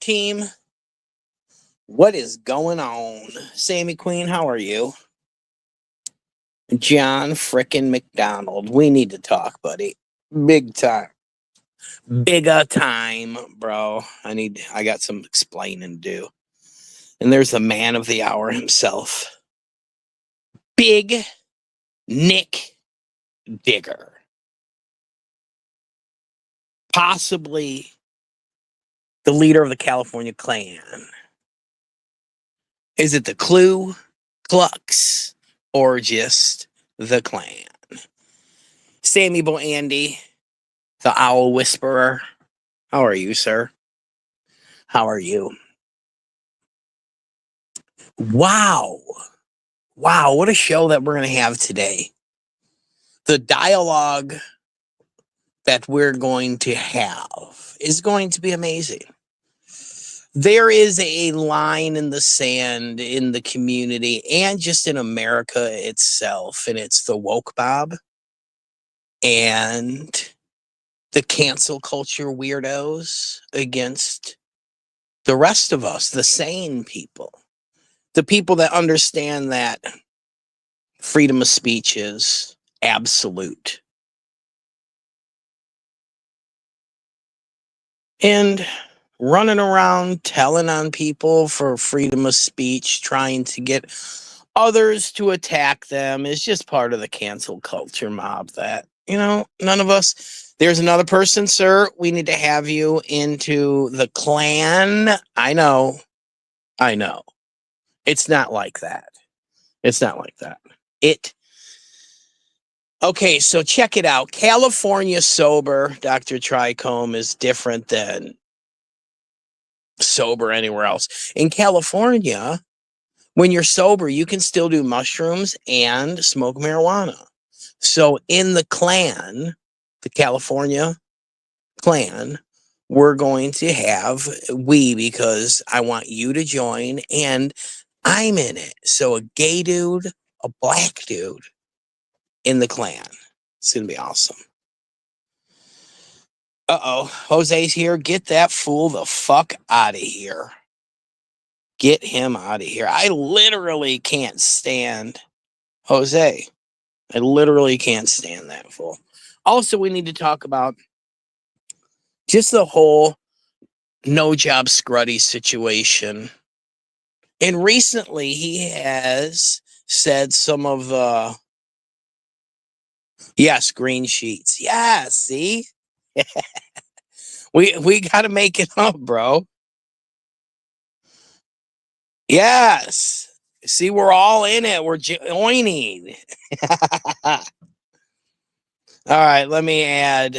team? What is going on? Sammy Queen, how are you? John frickin' McDonald. We need to talk, buddy. Big time. Bigger time, bro. I got some explaining to do. And there's the man of the hour himself. Big Nick Digger. Possibly the leader of the California Klan. Is it the Ku Klux or just the Klan? Sammy Bo Andy, the Owl Whisperer. How are you, sir? How are you? Wow. Wow, what a show that we're going to have today. The dialogue that we're going to have is going to be amazing. There is a line in the sand in the community and just in America itself, and it's the woke mob and the cancel culture weirdos against the rest of us, the sane people, the people that understand that freedom of speech is absolute. And running around telling on people for freedom of speech, trying to get others to attack them is just part of the cancel culture mob that, none of us. There's another person, sir. We need to have you into the Klan. I know. It's not like that. Okay, so check it out. California sober, Dr. Trichome, is different than sober anywhere else. In California, when you're sober, you can still do mushrooms and smoke marijuana. So in the Klan, the California Klan, we're going to have because I want you to join and I'm in it. So a gay dude, a black dude in the Klan. It's going to be awesome. Uh-oh, Jose's here. Get that fool the fuck out of here. Get him out of here. I literally can't stand Jose. I literally can't stand that fool. Also, we need to talk about just the whole no job scruddy situation. And recently he has said some of the green sheets. Yeah, see? we got to make it up, bro. Yes. See, we're all in it. We're joining. All right, let me add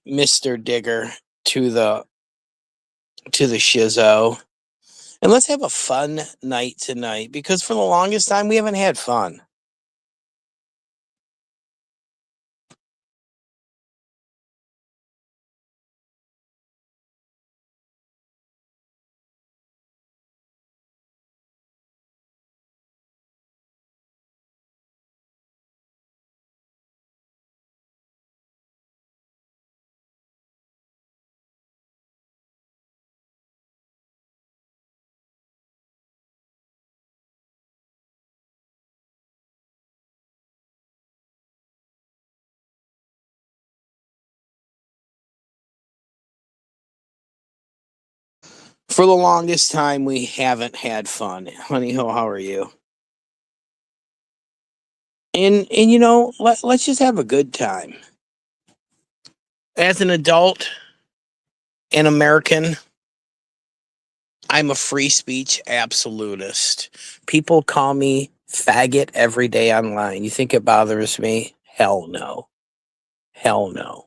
Mr. Digger to the shizzo. And let's have a fun night tonight because for the longest time we haven't had fun. For the longest time, we haven't had fun. Honey Ho, how are you? And let's just have a good time. As an adult, an American, I'm a free speech absolutist. People call me faggot every day online. You think it bothers me? Hell no. Hell no.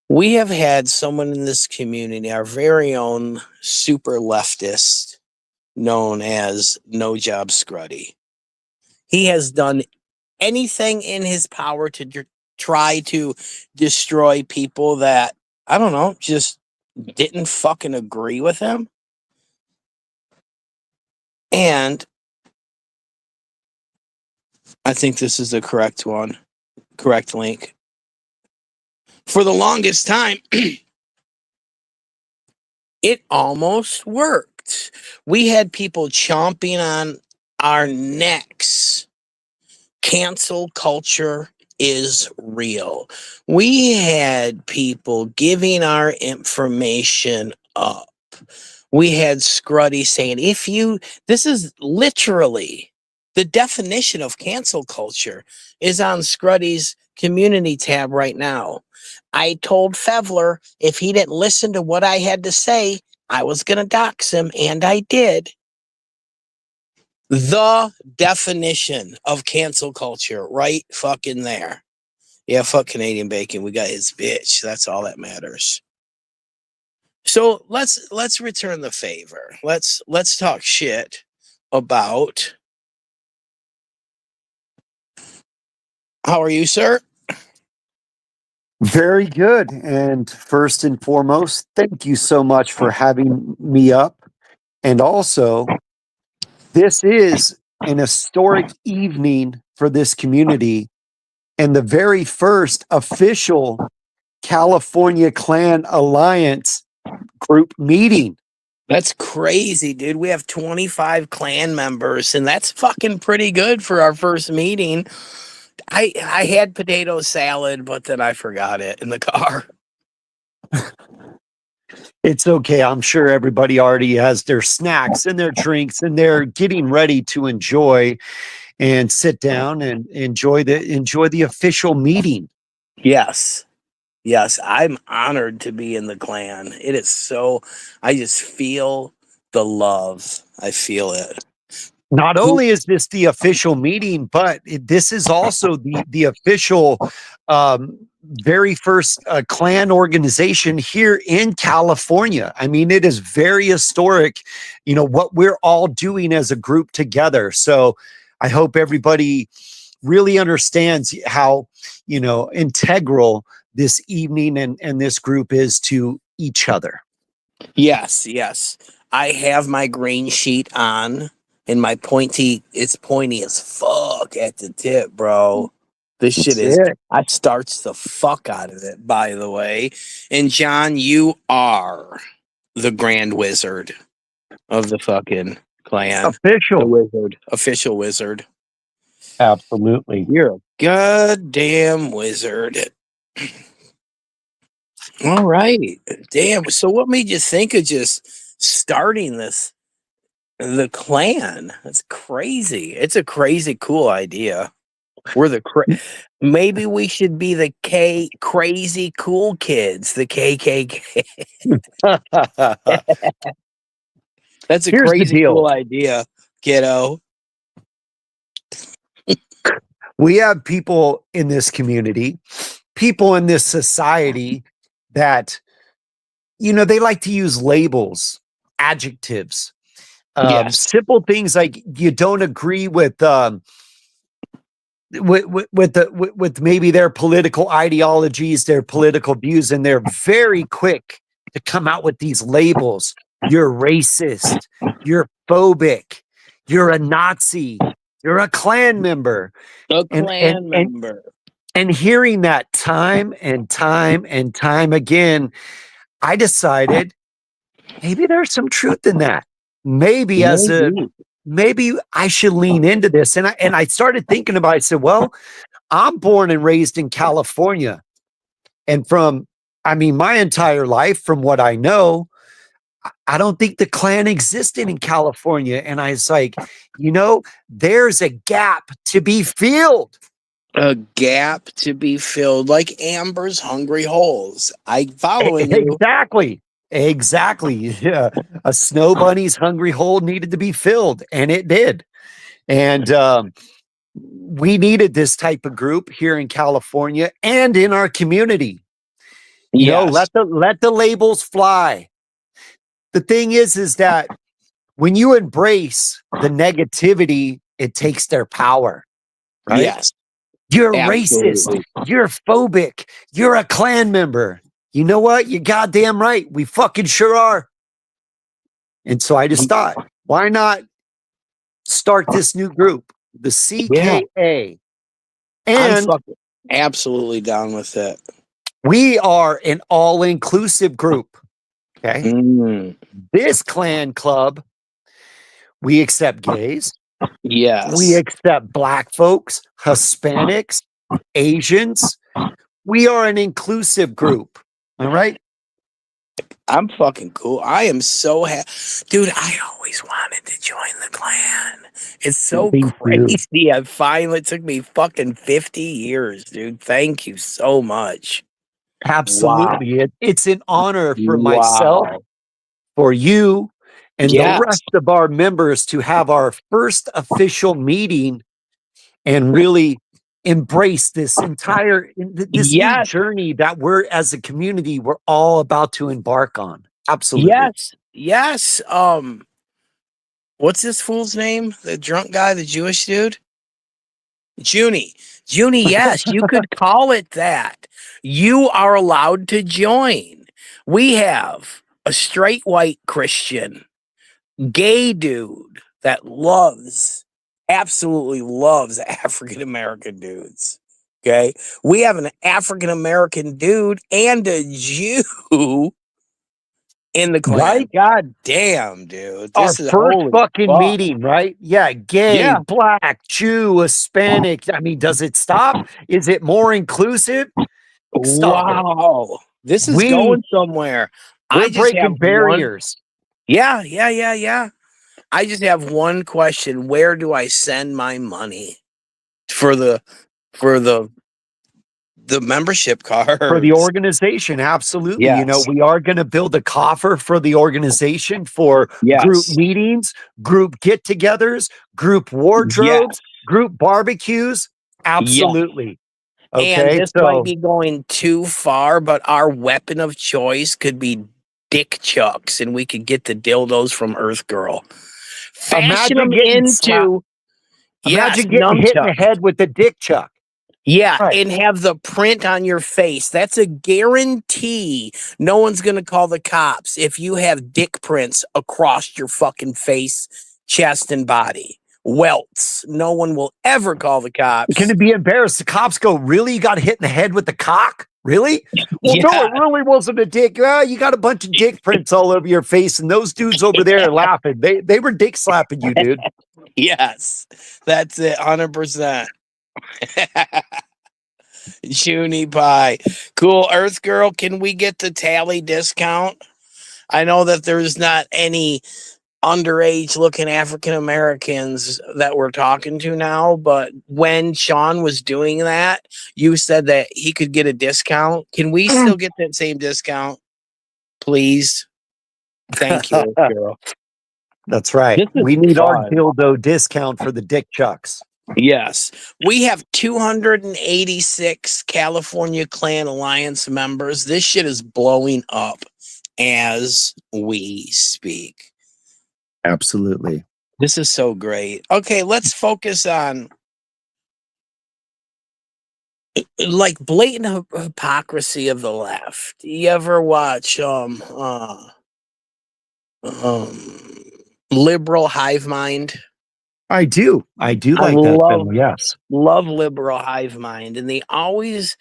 We have had someone in this community, our very own super leftist, known as No Job Scruddy. He has done anything in his power to try to destroy people that, I don't know, just didn't fucking agree with him. And I think this is the correct link. For the longest time, It almost worked. We had people chomping on our necks. Cancel culture is real. We had people giving our information up. We had Scruddy saying, this is literally the definition of cancel culture is on Scruddy's community tab right now. I told Fevler if he didn't listen to what I had to say, I was going to dox him, and I did. The definition of cancel culture right fucking there. Yeah, fuck Canadian bacon. We got his bitch. That's all that matters. So let's return the favor. Let's talk shit about. How are you, sir? Very good. And first and foremost, thank you so much for having me up. And also, this is an historic evening for this community and the very first official California Clan Alliance group meeting. That's crazy, dude. We have 25 clan members, and that's fucking pretty good for our first meeting. I had potato salad, but then I forgot it in the car. It's okay. I'm sure everybody already has their snacks and their drinks, and they're getting ready to enjoy and sit down and enjoy the official meeting. Yes. Yes, I'm honored to be in the clan. It is so, I just feel the love. I feel it. Not only is this the official meeting, but this is also the official very first clan organization here in California. I mean, it is very historic, what we're all doing as a group together. So I hope everybody really understands how, integral this evening and this group is to each other. Yes, yes. I have my green sheet on and my it's pointy as fuck at the tip, bro. This shit I starts the fuck out of it, by the way. And John, you are the Grand Wizard of the fucking clan. Official. The wizard. Official wizard. Absolutely. You're a goddamn wizard. All right. Damn. So what made you think of just starting the clan? That's crazy. It's a crazy cool idea. We're maybe we should be the crazy cool kids, the KKK. That's a crazy cool idea, kiddo. We have people in this community, people in this society that, they like to use labels, adjectives, simple things like you don't agree with maybe their political ideologies, their political views, and they're very quick to come out with these labels. You're racist, you're phobic, you're a Nazi, you're a Klan member. And hearing that time and time and time again, I decided maybe there's some truth in that. Maybe I should lean into this. And I started thinking about it. I said, well, I'm born and raised in California. And my entire life, from what I know, I don't think the Klan existed in California. And I was like, there's a gap to be filled. A gap to be filled, like Amber's hungry holes. I following you. Exactly. Yeah. A snow bunny's hungry hole needed to be filled, and it did. And we needed this type of group here in California and in our community. Let the labels fly. The thing is that when you embrace the negativity, it takes their power, right? Yes. You're racist. You're phobic. You're a Klan member. You know what? You're goddamn right. We fucking sure are. And so I just thought, why not start this new group, the CKA? And I'm absolutely down with it. We are an all-inclusive group. Okay. This clan club, we accept gays. Yes. We accept black folks, Hispanics, Asians. We are an inclusive group. All right. I'm fucking cool. I am so happy. Dude, I always wanted to join the clan. It's so Me too. crazy. It took me fucking 50 years, dude. Thank you so much. Absolutely. It's an honor for myself, Wow. for you, and the Yes. rest of our members to have our first official meeting and really embrace this new Yes. journey that we're as a community we're all about to embark on. Absolutely. Yes. Yes. What's this fool's name? The drunk guy, the Jewish dude? Junie. Junie, yes, you could call it that. You are allowed to join. We have a straight white Christian, gay dude that absolutely loves African American dudes. Okay. We have an African American dude and a Jew in the clan. Right? God damn, dude. Our This is first holy fucking fuck. meeting, right? Yeah, gay, Yeah. black, Jew, Hispanic. I mean, does it stop? Is it more inclusive? Stop it. Wow. This is going somewhere. We're I just breaking have one. barriers. Yeah. I just have one question. Where do I send my money for the membership cards? For the organization, absolutely. You know, Yes. we are going to build a coffer for the organization for group Yes. meetings, group get-togethers, group wardrobes, group barbecues. Absolutely. And Okay, this might be going too far, but our weapon of choice could be dick chucks, and we could get the dildos from Earth Girl. Fashion them into imagine getting hit in the head with the dick chuck. Yeah, and have the print on your face. That's a guarantee. No one's going to call the cops if you have dick prints across your fucking face, chest, and body. Welts. No one will ever call the cops. You're going to be embarrassed. The cops go, really? You got hit in the head with the cock? Really? Well, no, it really wasn't a dick. Well, you got a bunch of dick prints all over your face, and those dudes over there are laughing. They were dick slapping you, dude. Yes, that's it, 100%. Junie pie. Cool. Earth Girl, can we get the tally discount? I know that there's not any underage looking African Americans that we're talking to now, but when Sean was doing that, you said that he could get a discount. Can we still get that same discount? Please. Thank you, girl. That's right. We need our dildo discount for the dick chucks. Yes. We have 286 California Clan Alliance members. This shit is blowing up as we speak. Absolutely. This is so great. Okay, let's focus on like blatant hypocrisy of the left. You ever watch Liberal Hive Mind? I do like that film. Yes. Love Liberal Hive Mind. And he always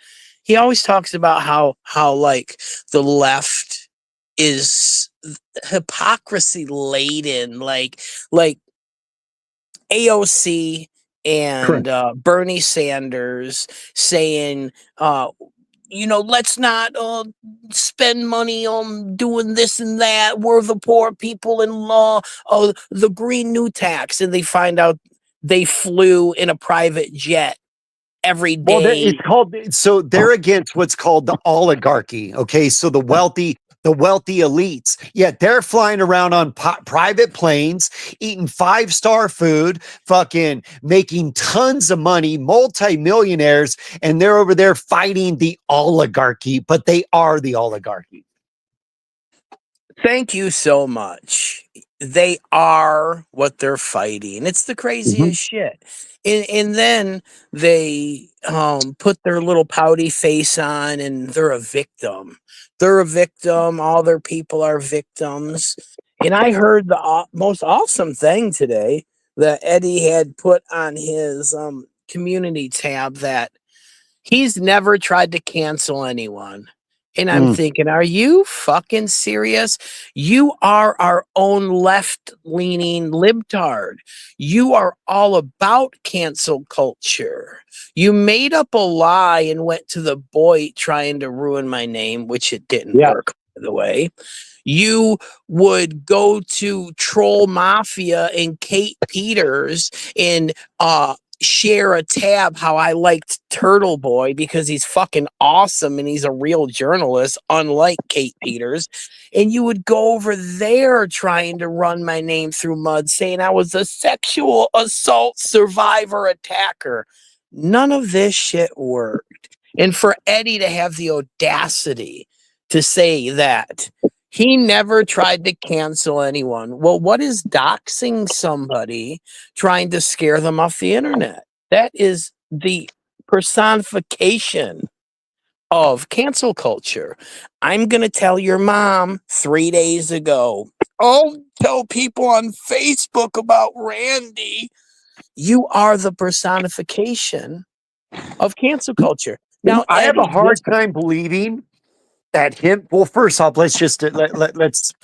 talks about how like the left is hypocrisy laden, like AOC and Bernie Sanders saying, let's not spend money on doing this and that. We're the poor people in law. Oh, the green new tax. And they find out they flew in a private jet every day. Well, it's called, so they're against what's called the oligarchy. Okay. So the wealthy elites, yet they're flying around on private planes, eating 5-star food, fucking making tons of money, multimillionaires, and they're over there fighting the oligarchy, but they are the oligarchy. Thank you so much. They are what they're fighting. It's the craziest shit. And then they put their little pouty face on and they're a victim. They're a victim. All their people are victims. And I heard the most awesome thing today that Eddie had put on his community tab that he's never tried to cancel anyone. And I'm thinking, are you fucking serious? You are our own left leaning libtard. You are all about cancel culture. You made up a lie and went to the boy trying to ruin my name, which it didn't work, by the way. You would go to Troll Mafia and Kate Peters and share a tab how I liked Turtle Boy because he's fucking awesome and he's a real journalist, unlike Kate Peters. And you would go over there trying to run my name through mud, saying I was a sexual assault survivor attacker. None of this shit worked. And for Eddie to have the audacity to say that he never tried to cancel anyone. Well, what is doxing somebody trying to scare them off the internet? That is the personification of cancel culture. I'm going to tell your mom 3 days ago. Oh, tell people on Facebook about Randy. You are the personification of cancel culture. Now, I have Eddie, a hard time believing that him. Well, first off, let's just let's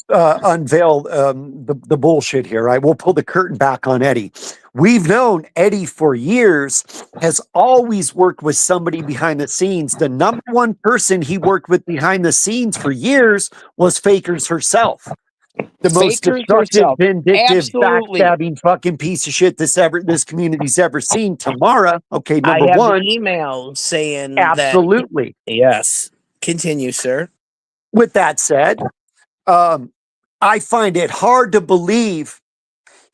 unveil the bullshit here. Right, we'll pull the curtain back on Eddie. We've known Eddie for years, has always worked with somebody behind the scenes. The number one person he worked with behind the scenes for years was Fakers herself. The most Fakers destructive, herself. vindictive, Absolutely. backstabbing fucking piece of shit this community's ever seen. Tamara, okay, I number have one, the email saying that. absolutely. Yes. Continue, sir. With that said, I find it hard to believe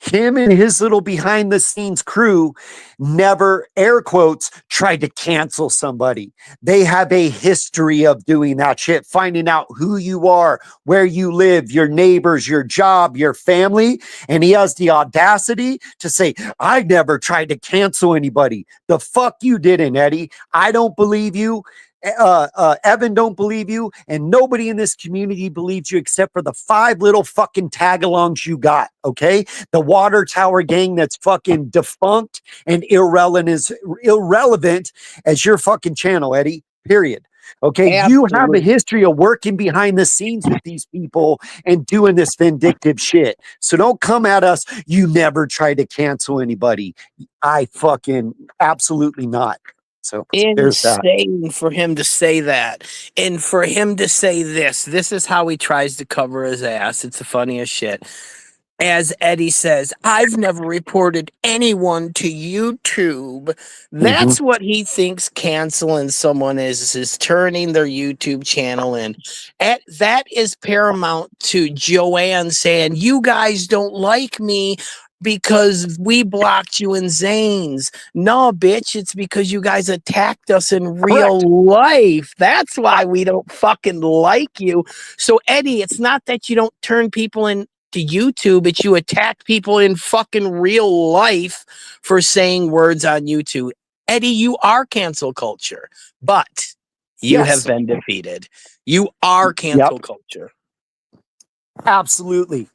him and his little behind the scenes crew never, air quotes, tried to cancel somebody. They have a history of doing that shit, finding out who you are, where you live, your neighbors, your job, your family. And he has the audacity to say, I never tried to cancel anybody. The fuck you didn't, Eddie. I don't believe you. Evan don't believe you, and nobody in this community believes you except for the 5 little fucking tag-alongs you got, okay? The water tower gang that's fucking defunct and irrelevant as your fucking channel, Eddie, period. Okay, Absolutely. you have a history of working behind the scenes with these people and doing this vindictive shit. So don't come at us, you never tried to cancel anybody. I fucking absolutely not. So there's that. Insane for him to say that. And for him to say this. This is how he tries to cover his ass. It's the funniest shit. As Eddie says, I've never reported anyone to YouTube. That's what he thinks canceling someone is turning their YouTube channel in. That is paramount to Joanne saying, you guys don't like me because we blocked you in Zane's. No, bitch, it's because you guys attacked us in real life. That's why we don't fucking like you. So, Eddie, it's not that you don't turn people in to YouTube, but you attack people in fucking real life for saying words on YouTube. Eddie, you are cancel culture, but you have been defeated. You are cancel culture. Absolutely.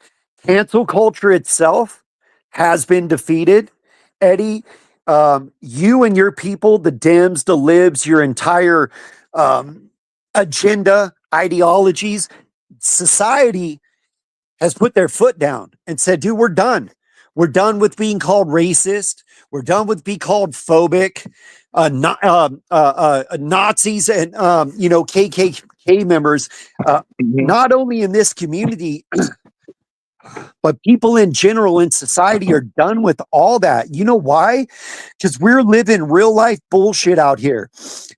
Cancel culture itself has been defeated. Eddie, you and your people, the Dems, the Libs, your entire agenda, ideologies, society has put their foot down and said, dude, we're done. We're done with being called racist. We're done with being called phobic, Nazis and, KKK members, not only in this community, but people in general in society are done with all that. You know why? Because we're living real life bullshit out here.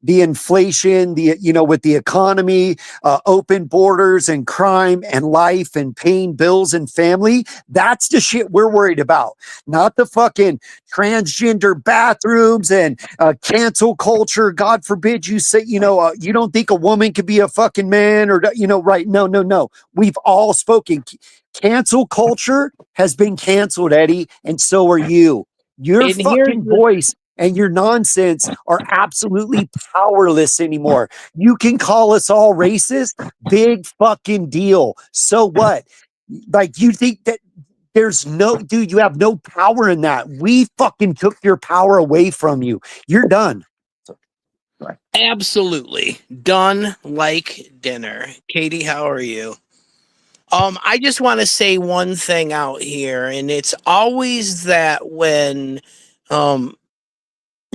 The inflation, with the economy, open borders and crime and life and paying bills and family. That's the shit we're worried about. Not the fucking transgender bathrooms and cancel culture. God forbid you say, you don't think a woman could be a fucking man or, right. No. We've all spoken. Cancel culture has been canceled, Eddie, and so are you. Your fucking voice and your nonsense are absolutely powerless anymore. You can call us all racist, big fucking deal. So what? Like, you think that there's dude, you have no power in that. We fucking took your power away from you. You're done. Absolutely. Done like dinner. Katie, how are you? I just want to say one thing out here, and it's always that when um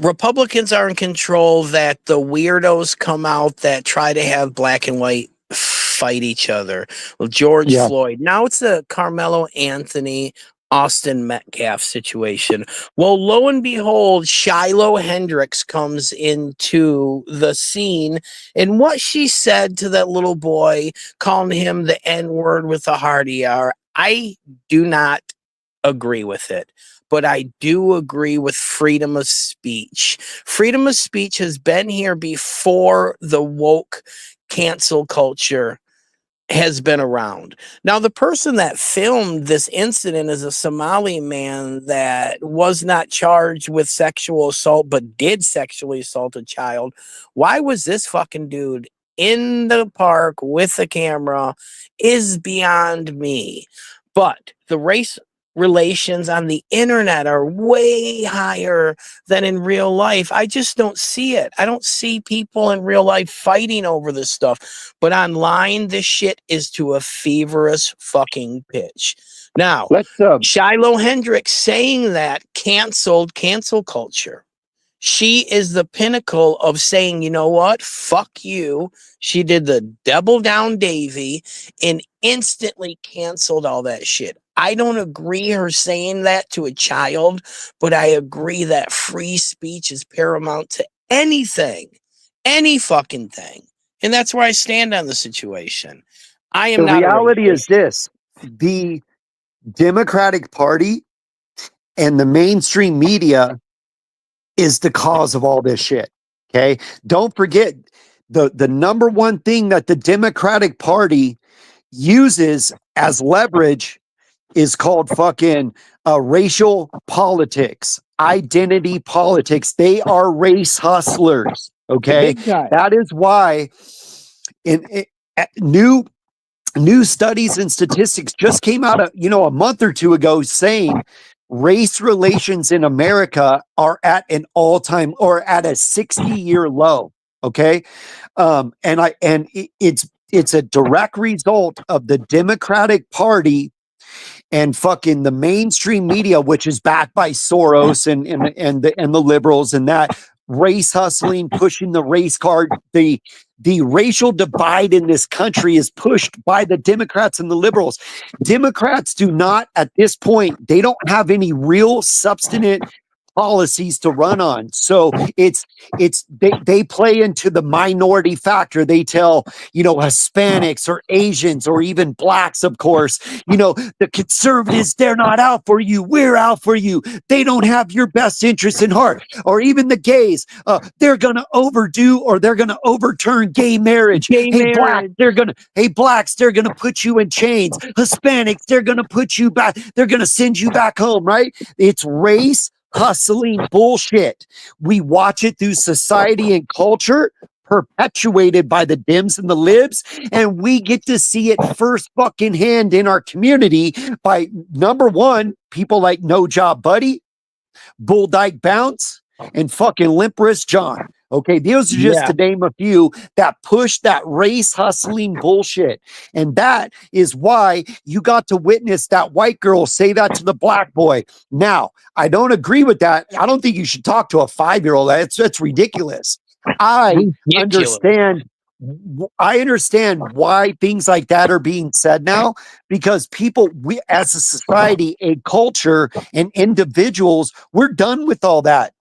Republicans are in control, that the weirdos come out that try to have black and white fight each other. Well, George Yeah. Floyd. Now it's a Carmelo Anthony, Austin Metcalf situation. Well, lo and behold, Shiloh Hendricks comes into the scene, and what she said to that little boy, calling him the N word with a hard ER, I do not agree with it, but I do agree with freedom of speech. Freedom of speech has been here before the woke cancel culture has been around. Now, the person that filmed this incident is a Somali man that was not charged with sexual assault, but did sexually assault a child. Why was this fucking dude in the park with a camera is beyond me. But the race relations on the internet are way higher than in real life. I just don't see it. I don't see people in real life fighting over this stuff. But online, this shit is to a feverish fucking pitch. Now, Let's Shiloh Hendricks saying that canceled cancel culture. She is the pinnacle of saying, you know what? Fuck you. She did the double down Davy and instantly canceled all that shit. I don't agree her saying that to a child, but I agree that free speech is paramount to anything, any fucking thing. And that's where I stand on the situation. I am the not a reality is racist. this: the Democratic Party and the mainstream media is the cause of all this shit. Okay. Don't forget the number one thing that the Democratic Party uses as leverage is called fucking racial politics, identity politics. They are race hustlers. Okay. Big time. That is why in new studies and statistics just came out a month or two ago saying race relations in America are at an all-time or at a 60-year low. Okay. It's a direct result of the Democratic Party and fucking the mainstream media, which is backed by Soros and the liberals, and that race hustling, pushing the race card. The racial divide in this country is pushed by the Democrats and the liberals. Democrats do not, at this point, they don't have any real substantive policies to run on. So they play into the minority factor. They tell, Hispanics or Asians or even blacks, of course, the conservatives, they're not out for you. We're out for you. They don't have your best interests in heart. Or even the gays, they're going to overdo or they're going to overturn gay marriage. Blacks, they're going to put you in chains. Hispanics, they're going to put you back. They're going to send you back home, right? It's race hustling bullshit. We watch it through society and culture, perpetuated by the Dems and the libs, and we get to see it first fucking hand in our community by number one, people like No Job Buddy, Bull Dyke Bounce, and fucking Limp Wrist John. Okay, those are just to name a few that push that race hustling bullshit. And that is why you got to witness that white girl say that to the black boy. Now, I don't agree with that. I don't think you should talk to a 5-year-old. That's ridiculous. I understand why things like that are being said now, because we as a society, a culture, and individuals, we're done with all that.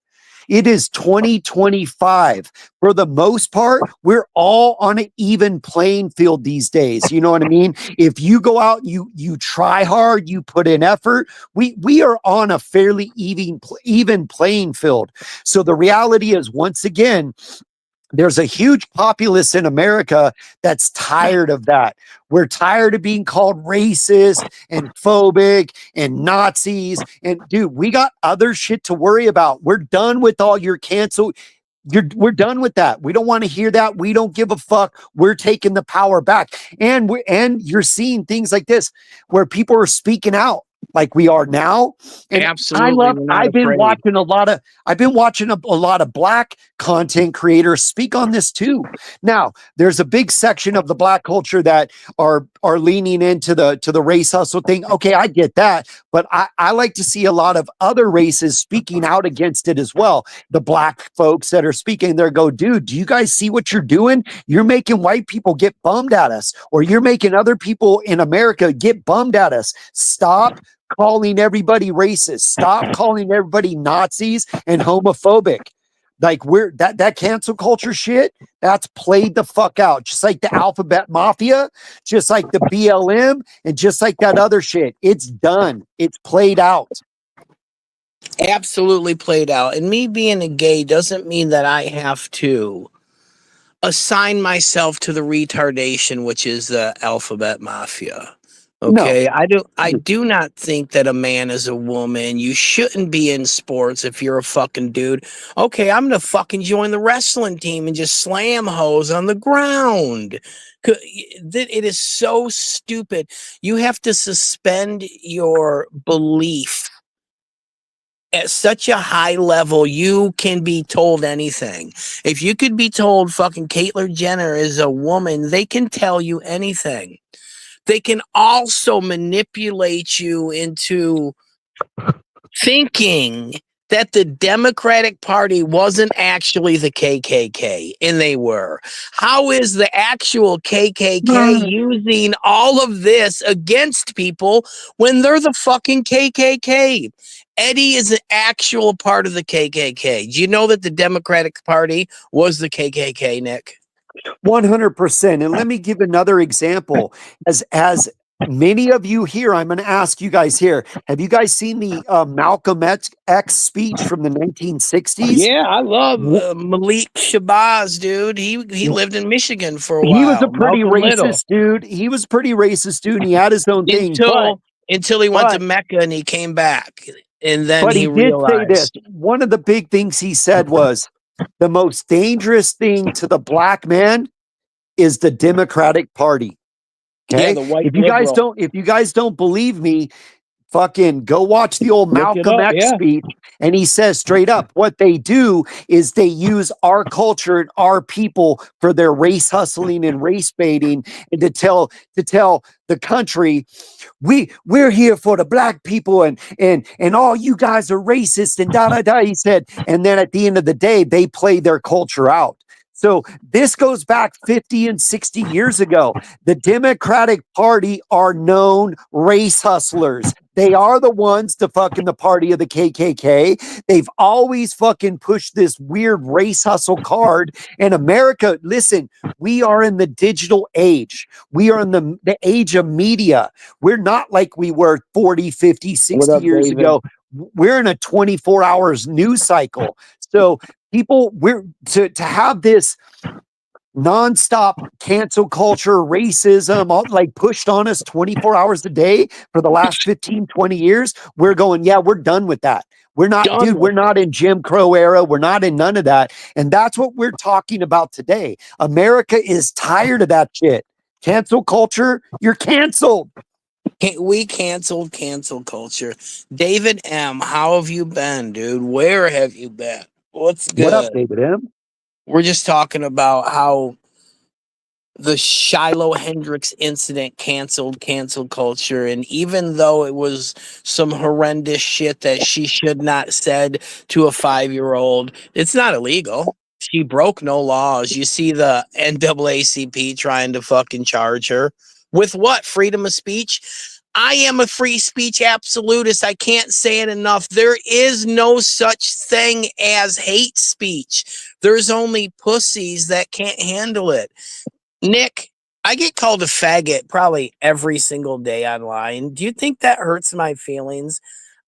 It is 2025. For the most part, we're all on an even playing field these days. You know what I mean? If you go out, you try hard, you put in effort, we are on a fairly even playing field. So the reality is, once again, there's a huge populace in America that's tired of that. We're tired of being called racist and phobic and Nazis. And dude, we got other shit to worry about. We're done with all your cancel. We're done with that. We don't want to hear that. We don't give a fuck. We're taking the power back. And you're seeing things like this where people are speaking out. like we are now. And Absolutely, we're not I've been afraid. watching a lot of black content creators speak on this too. Now, there's a big section of the black culture that are leaning into the race hustle thing. Okay, I get that, but I like to see a lot of other races speaking out against it as well. The black folks that are speaking there go, dude, do you guys see what you're doing? You're making white people get bummed at us, or you're making other people in America get bummed at us. Stop calling everybody racist. Stop calling everybody Nazis and homophobic. Like we're that cancel culture shit, that's played the fuck out. Just like the alphabet mafia, just like the BLM, and just like that other shit. It's done. It's played out. Absolutely played out. And me being a gay doesn't mean that I have to assign myself to the retardation, which is the alphabet mafia. No. Okay, I do not think that a man is a woman. You shouldn't be in sports if you're a fucking dude. Okay, I'm gonna fucking join the wrestling team and just slam hoes on the ground. It is so stupid. You have to suspend your belief at such a high level. You can be told anything. If you could be told fucking Caitlyn Jenner is a woman, they can tell you anything. They can also manipulate you into thinking that the Democratic Party wasn't actually the KKK, and they were. How is the actual KKK using all of this against people when they're the fucking KKK? Eddie is an actual part of the KKK. Do you know that the Democratic Party was the KKK, Nick? 100%. And let me give another example. As many of you here, I'm going to ask you guys here, have you guys seen the Malcolm X speech from the 1960s? Yeah, I love Malik Shabazz, dude. He lived in Michigan for a He was a while. pretty Malcolm Little. racist dude. He was pretty racist dude. And he had his own thing, Until he went to but Mecca and he came back, and then but he he did say this. realized. One of the big things he said was the most dangerous thing to the black man is the Democratic Party. Yeah, Okay. the white liberal. If you guys don't believe me, fucking go watch the old Look it Malcolm up. X Yeah, speech. And he says straight up, what they do is they use our culture and our people for their race hustling and race baiting, and to tell the country, we're here for the black people, and all you guys are racist and da da da. He said, and then at the end of the day, they play their culture out. So this goes back 50 and 60 years ago. The Democratic Party are known race hustlers. They are the ones to fucking the party of the KKK. They've always fucking pushed this weird race hustle card. And America, listen, we are in the digital age. We are in the age of media. We're not like we were 40, 50, 60 years ago. We're in a 24 hours news cycle. So we're to have this nonstop cancel culture, racism, all, like pushed on us 24 hours a day for the last 15, 20 years. We're going, yeah, we're done with that. We're not, dude, we're not in Jim Crow era. We're not in none of that. And that's what we're talking about today. America is tired of that shit. Cancel culture, you're canceled. We canceled cancel culture. David M., how have you been, dude? Where have you been? What's good? What up, David M.? We're just talking about how the Shiloh Hendrix incident canceled cancel culture. And even though it was some horrendous shit that she should not said to a 5-year-old, it's not illegal. She broke no laws. You see the NAACP trying to fucking charge her with what? Freedom of speech? I am a free speech absolutist. I can't say it enough. There is no such thing as hate speech. There's only pussies that can't handle it. Nick, I get called a faggot probably every single day online. Do you think that hurts my feelings?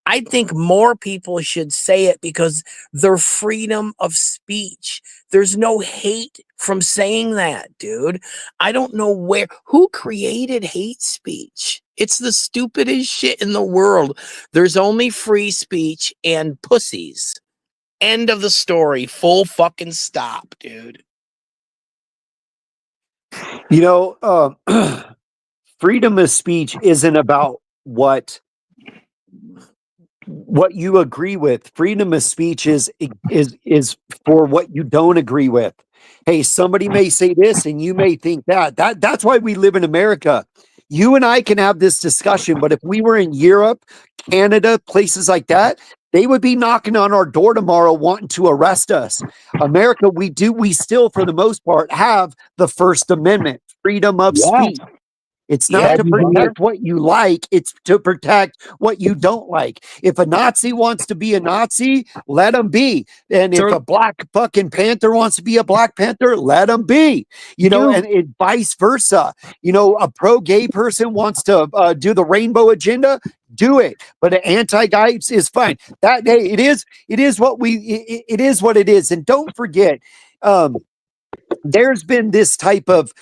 I think more people should say it because their freedom of speech. There's no hate from saying that, dude. I don't know who created hate speech. It's the stupidest shit in the world. There's only free speech and pussies. End of the story. Full fucking stop, dude. You know, freedom of speech isn't about what what you agree with. Freedom of speech is for what you don't agree with. Hey, somebody may say this and you may think that. That's why we live in America. You and I can have this discussion, but if we were in Europe, Canada, places like that, they would be knocking on our door tomorrow wanting to arrest us. America, we still, for the most part, have the First Amendment, freedom of speech. It's not Yeah, to protect what you like, it's to protect what you don't like. If a Nazi wants to be a Nazi, let him be. And if a Black fucking Panther wants to be a Black Panther, let him be. And vice versa. A pro-gay person wants to do the rainbow agenda, do it. But an anti-guy is fine. That hey, it is what it is. And don't forget, there's been this type of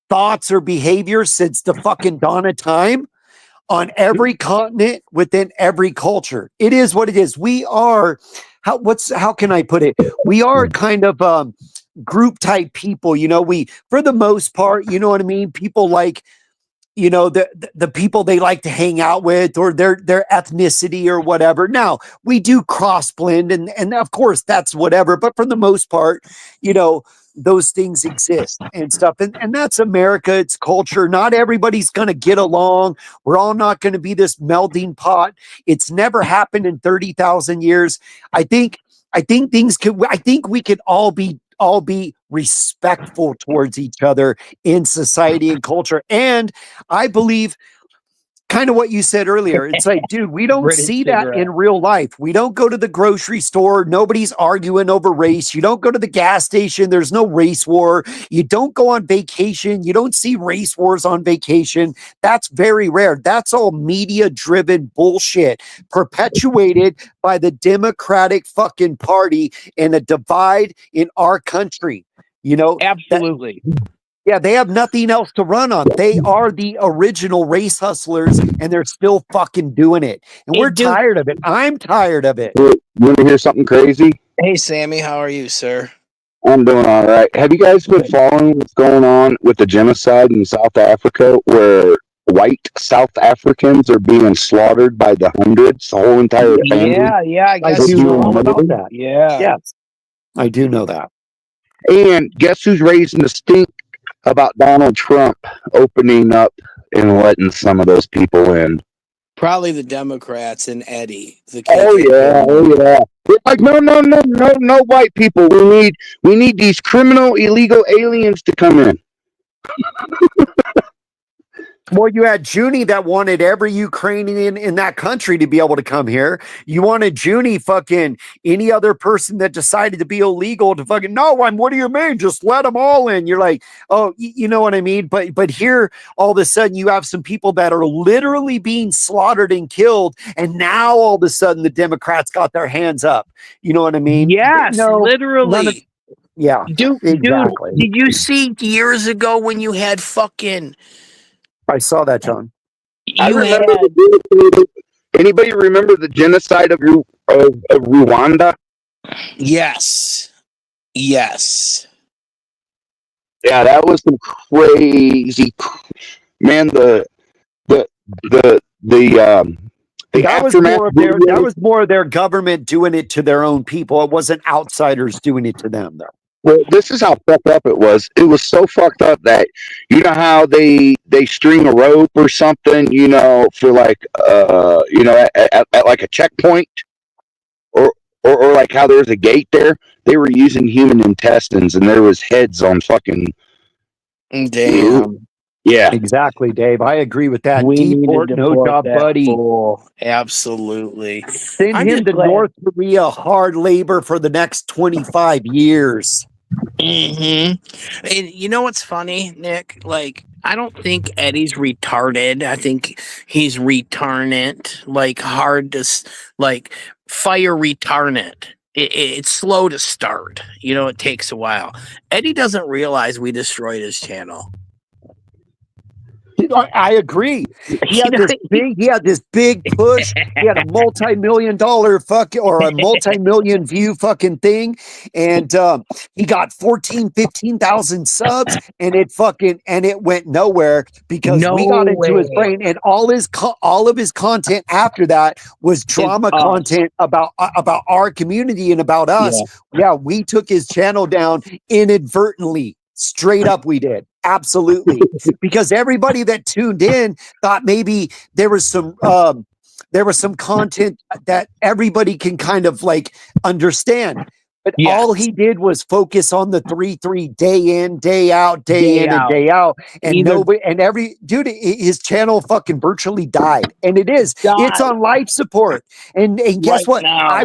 thoughts or behavior since the fucking dawn of time on every continent within every culture. It is what it is. We are how can I put it? We are kind of group type people, we for the most part, you know what I mean? People like the people they like to hang out with or their ethnicity or whatever. Now we do cross blend and of course that's whatever, but for the most part, those things exist and stuff. And that's America, it's culture. Not everybody's gonna get along. We're all not gonna be this melding pot. It's never happened in 30,000 years. I think we could all be respectful towards each other in society and culture. And I believe kind of what you said earlier. It's like, dude, we don't see that in real life. We don't go to the grocery store. Nobody's arguing over race. You don't go to the gas station. There's no race war. You don't go on vacation. You don't see race wars on vacation. That's very rare. That's all media driven bullshit perpetuated by the Democratic fucking party and a divide in our country. Absolutely. Yeah, they have nothing else to run on. They are the original race hustlers, and they're still fucking doing it. And we're tired of it. I'm tired of it. You want to hear something crazy? Hey, Sammy, how are you, sir? I'm doing all right. Have you guys been following what's going on with the genocide in South Africa, where white South Africans are being slaughtered by the hundreds, the whole entire family? Yeah, I guess I do know all about that. Yeah. Yes, I do know that. And guess who's raising the stink about Donald Trump opening up and letting some of those people in? Probably the Democrats and Eddie. Oh yeah. They're like, no, white people. We need these criminal, illegal aliens to come in. Well, you had Junie that wanted every Ukrainian in that country to be able to come here. You wanted Junie fucking any other person that decided to be illegal to fucking, no, what do you mean? Just let them all in. You're like, oh, you know what I mean? But here, all of a sudden, you have some people that are literally being slaughtered and killed. And now all of a sudden, the Democrats got their hands up. You know what I mean? Yes, literally. Yeah, exactly. Did you see years ago when you had fucking... I saw that, John. Anybody remember the genocide of Rwanda? Yes. Yeah, that was some crazy, man. That was more of their government doing it to their own people. It wasn't outsiders doing it to them, though. Well, this is how fucked up it was. It was so fucked up that you know how they string a rope or something, for like at like a checkpoint, or like how there's a gate there. They were using human intestines, and there was heads on fucking. Damn. Yeah, exactly, Dave. I agree with that. We Deport, no job, buddy. Fool. Absolutely. Send him to North Korea, hard labor for the next 25 years. Mm-hmm. And you know what's funny, Nick? Like, I don't think Eddie's retarded. I think he's retardant. Like, hard to, like, fire retardant. It's slow to start. It takes a while. Eddie doesn't realize we destroyed his channel. I agree. He You had know, this big push. He had a multi-million-dollar or a multi-million view fucking thing. And he got 15,000 subs, and it went nowhere because we got into his nowhere. brain, and all of his content after that was It's drama us. content about our community and about us. Yeah, we took his channel down inadvertently. Straight up, we did. Absolutely. Because everybody that tuned in thought maybe there was some content that everybody can kind of like understand. But Yeah. all he did was focus on the 3 day in, day out, day in and out. day out. And Either nobody and every dude, his channel fucking virtually died. And it's died on life support. And guess right what? now.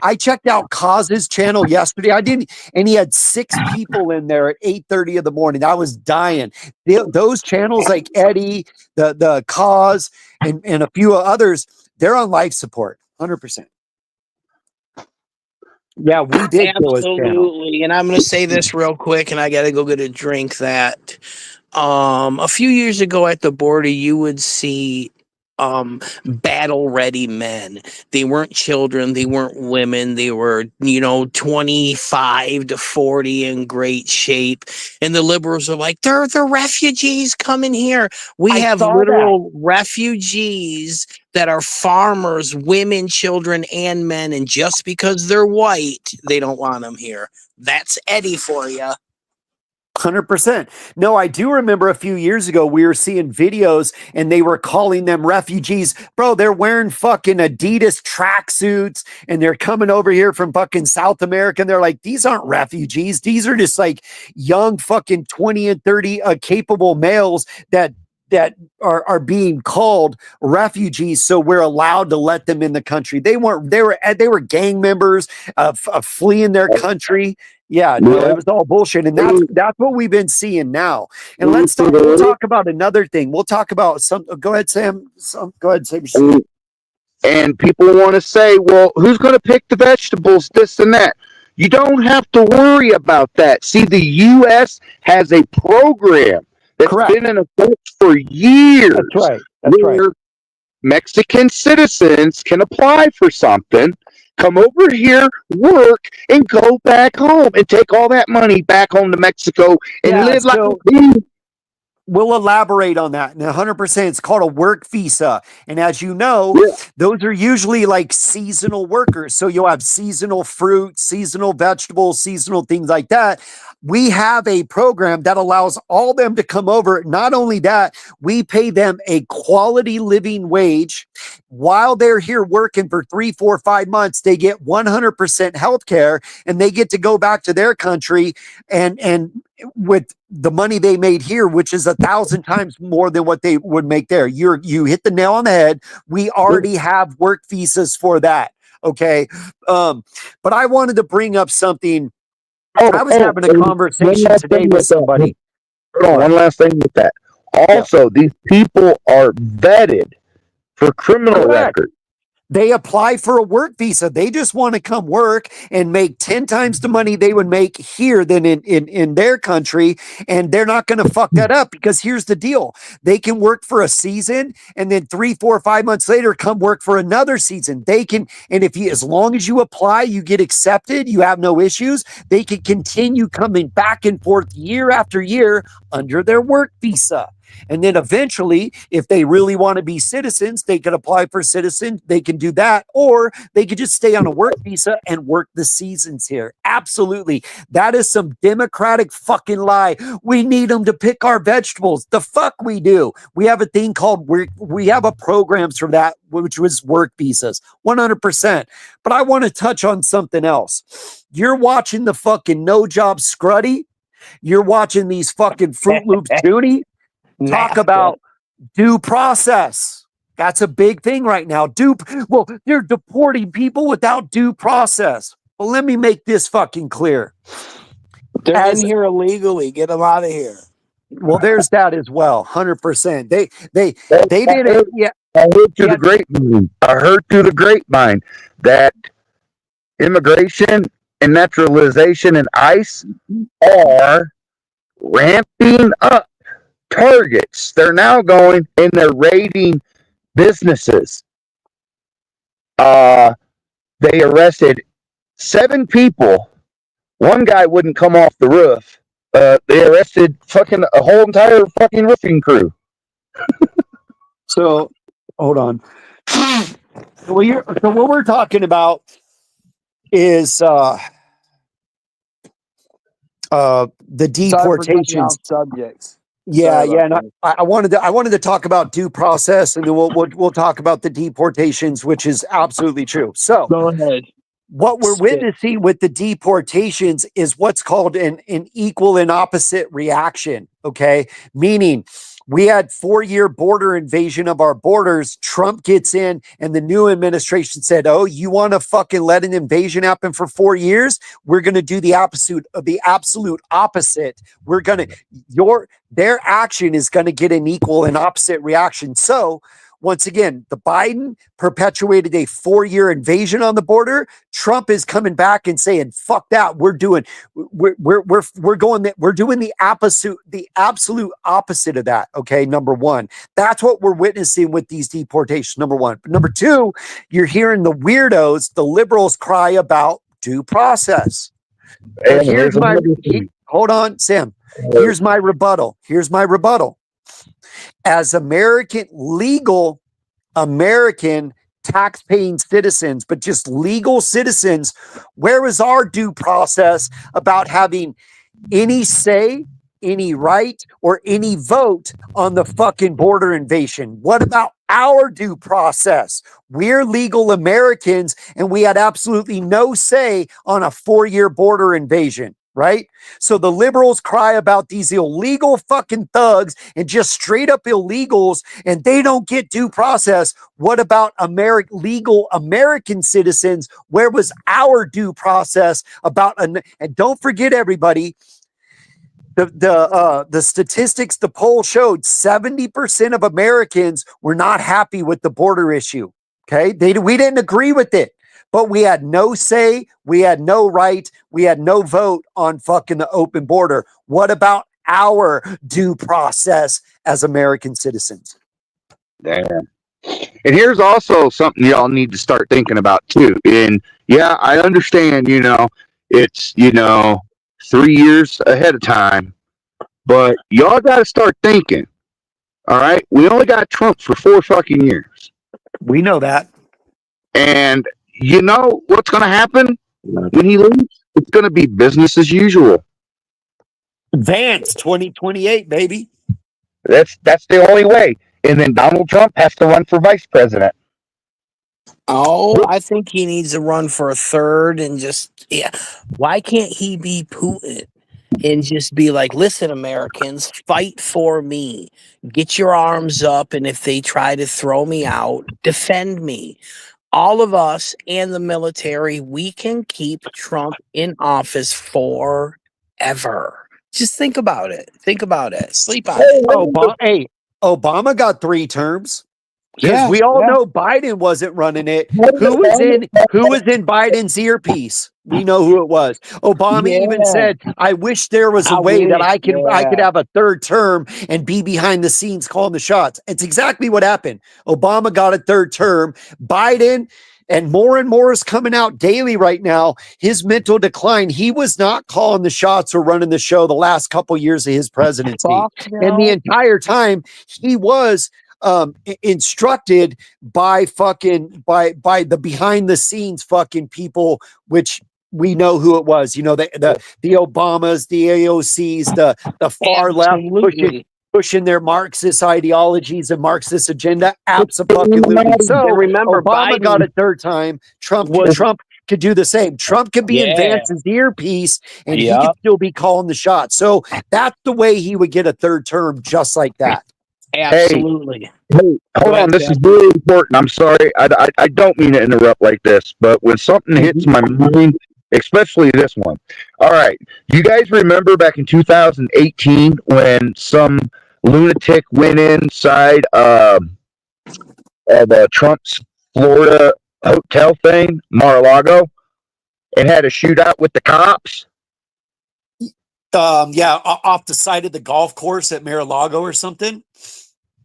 I checked out Kaz's channel yesterday. And he had 6 people in there at 8:30 in the morning. I was dying. Those channels like Eddie, the Kaz, and a few others, they're on life support, 100%. Yeah, we did kill his channel. Absolutely. And I'm going to say this real quick, and I got to go get a drink. That a few years ago at the border, you would see battle ready men. They weren't children, they weren't women, they were 25 to 40 in great shape, and the liberals are like, they're the refugees coming here. We have literal refugees that are farmers, women, children, and men, and just because they're white, they don't want them here. That's Eddie for you. 100%. No, I do remember a few years ago we were seeing videos and they were calling them refugees. Bro, they're wearing fucking Adidas tracksuits and they're coming over here from fucking South America and they're like, these aren't refugees. These are just like young fucking 20 and 30 capable males that are being called refugees, so we're allowed to let them in the country. They were gang members of fleeing their country. Yeah, no, it was all bullshit, and that's what we've been seeing now. And we'll talk about another thing. We'll talk about some. Go ahead, Sam. Go ahead, Sam. And people want to say, well, who's going to pick the vegetables, this and that? You don't have to worry about that. See, the U.S. has a program that's been in effect for years. That's right. That's right. Mexican citizens can apply for something, come over here, work, and go back home and take all that money back home to Mexico and live like a king. We'll elaborate on that. And 100%, it's called a work visa. And as you know, those are usually like seasonal workers. So you'll have seasonal fruit, seasonal vegetables, seasonal things like that. We have a program that allows all them to come over. Not only that, we pay them a quality living wage. While they're here working for 3, 4, 5 months, they get 100% health care and they get to go back to their country and with the money they made here, which is 1,000 times more than what they would make there. You hit the nail on the head. We already have work visas for that. Okay. But I wanted to bring up something. I was having a conversation today with somebody. One last thing with that. Also, these people are vetted for criminal records. They apply for a work visa. They just want to come work and make 10 times the money they would make here than in their country. And they're not going to fuck that up because here's the deal. They can work for a season and then 3, 4, 5 months later, come work for another season. They can, and as long as you apply, you get accepted, you have no issues, they can continue coming back and forth year after year under their work visa. And then eventually, if they really want to be citizens, they could apply for citizen. They can do that, or they could just stay on a work visa and work the seasons here. Absolutely. That is some democratic fucking lie. We need them to pick our vegetables. The fuck we do. We have a thing called we have a programs for that, which was work visas, 100%. But I want to touch on something else. You're watching the fucking No Job Scruddy. You're watching these fucking Fruit Loops Junie. Talk about due process. That's a big thing right now. They're deporting people without due process. Well, let me make this fucking clear. They're in here illegally. Get them out of here. Well, there's that as well. 100%. They did it. Yeah. I heard through the grapevine that immigration and naturalization and ICE are ramping up targets. They're now going and they're raiding businesses. They arrested 7 people. One guy wouldn't come off the roof. They arrested fucking a whole entire fucking roofing crew. So, hold on. So what we're talking about is the deportations. Subjects. Yeah, and I wanted to talk about due process, and then we'll talk about the deportations, which is absolutely true. So, Go ahead. what we're witnessing with the deportations is what's called an equal and opposite reaction. Okay, meaning we had 4-year border invasion of our borders. Trump gets in, and the new administration said, "Oh, you want to fucking let an invasion happen for 4 years? We're going to do the absolute opposite. We're going to their action is going to get an equal and opposite reaction." So, once again, the Biden perpetuated a 4-year invasion on the border. Trump is coming back and saying, "Fuck that! We're doing the absolute opposite of that." Okay, number one, that's what we're witnessing with these deportations. Number one, but number two, you're hearing the weirdos, the liberals, cry about due process. But hold on, Sam. Here's my rebuttal. As legal American tax-paying citizens, but just legal citizens, where is our due process about having any say, any right, or any vote on the fucking border invasion? What about our due process? We're legal Americans, and we had absolutely no say on a 4-year border invasion. Right? So the liberals cry about these illegal fucking thugs and just straight up illegals, and they don't get due process. What about legal American citizens? Where was our due process about? And don't forget, everybody, the statistics, the poll showed 70% of Americans were not happy with the border issue. Okay, we didn't agree with it. But we had no say, we had no right, we had no vote on fucking the open border. What about our due process as American citizens? Damn. And here's also something y'all need to start thinking about too. And yeah, I understand, it's, 3 years ahead of time, but y'all got to start thinking. All right. We only got Trump for 4 fucking years. We know that. And you know what's going to happen when he leaves? It's going to be business as usual. Advance 2028, baby. That's the only way. And then Donald Trump has to run for vice president. Oh, I think he needs to run for a third and why can't he be Putin and just be like, "Listen, Americans, fight for me. Get your arms up, and if they try to throw me out, defend me." All of us and the military, we can keep Trump in office forever. Just think about it. Sleep on it. Obama got 3 terms. Because we all know Biden wasn't running it. Who was in Biden's earpiece? We know who it was. Obama even said, "I wish there was a way that I could have a 3rd term and be behind the scenes calling the shots." It's exactly what happened. Obama got a 3rd term. Biden, and more is coming out daily right now. His mental decline. He was not calling the shots or running the show the last couple years of his presidency. And the entire time he was instructed by the behind the scenes fucking people, which we know who it was. The Obamas, the AOCs, the far left pushing their Marxist ideologies and Marxist agenda. Absolutely. So remember, Obama got a 3rd time. Trump could do the same. Trump could be in Vance's earpiece, and he could still be calling the shots. So that's the way he would get a 3rd term, just like that. Absolutely. Hey, hold on. This is really important. I'm sorry. I don't mean to interrupt like this, but when something hits my mind, especially this one. All right. You guys remember back in 2018 when some lunatic went inside of Trump's Florida hotel thing, Mar-a-Lago, and had a shootout with the cops? Off the side of the golf course at Mar-a-Lago or something.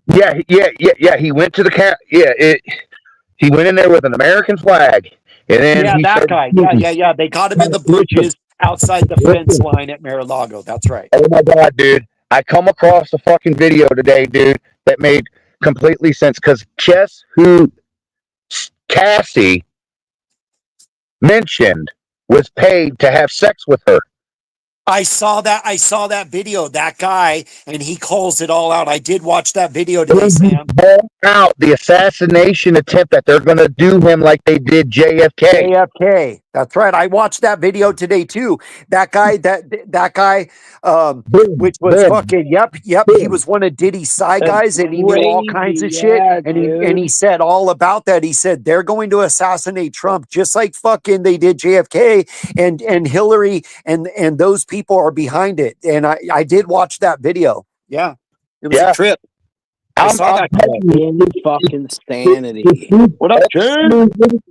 Yeah. He went to the cat. He went in there with an American flag, and then Yeah, he that started guy. shooting. Yeah. They got him in the Listen, bushes outside the fence line at Mar-a-Lago. That's right. oh my God, dude! I come across a fucking video today, dude, that made completely sense. Because guess who Cassie mentioned was paid to have sex with her? I saw that video, that guy, and he calls it all out. I did watch that video today, Sam. Out the assassination attempt that they're going to do him like they did JFK. JFK. That's right. I watched that video today too. That guy, which was fucking yep. He was one of Diddy's side guys, and he knew all kinds of shit. And he said all about that. He said they're going to assassinate Trump just like fucking they did JFK, and Hillary, and those people are behind it. And I did watch that video. Yeah, it was a trip. I saw that in fucking sanity. What up, Jay?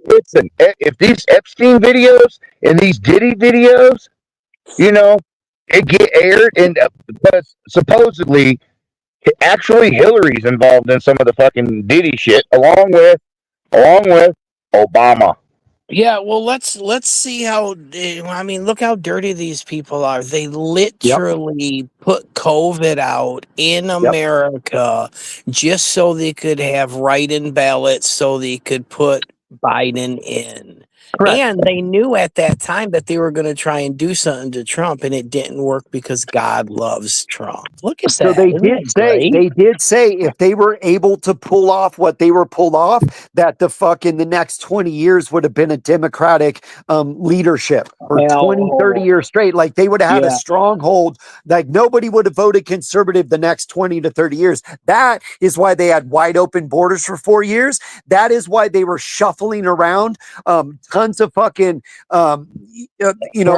Listen, if these Epstein videos and these Diddy videos, it get aired, and because supposedly, actually Hillary's involved in some of the fucking Diddy shit, along with Obama. Yeah, well, let's see how. I mean, look how dirty these people are. They literally put COVID out in America just so they could have write-in ballots, so they could put Biden in. Correct. And they knew at that time that they were going to try and do something to Trump, and it didn't work because God loves Trump. Look at that. So they did say if they were able to pull off what they were pulled off, that the next 20 years would have been a Democratic leadership for 20, 30 years straight. Like they would have had a stronghold. Like nobody would have voted conservative the next 20 to 30 years. That is why they had wide open borders for 4 years. That is why they were shuffling around tons of fucking illegal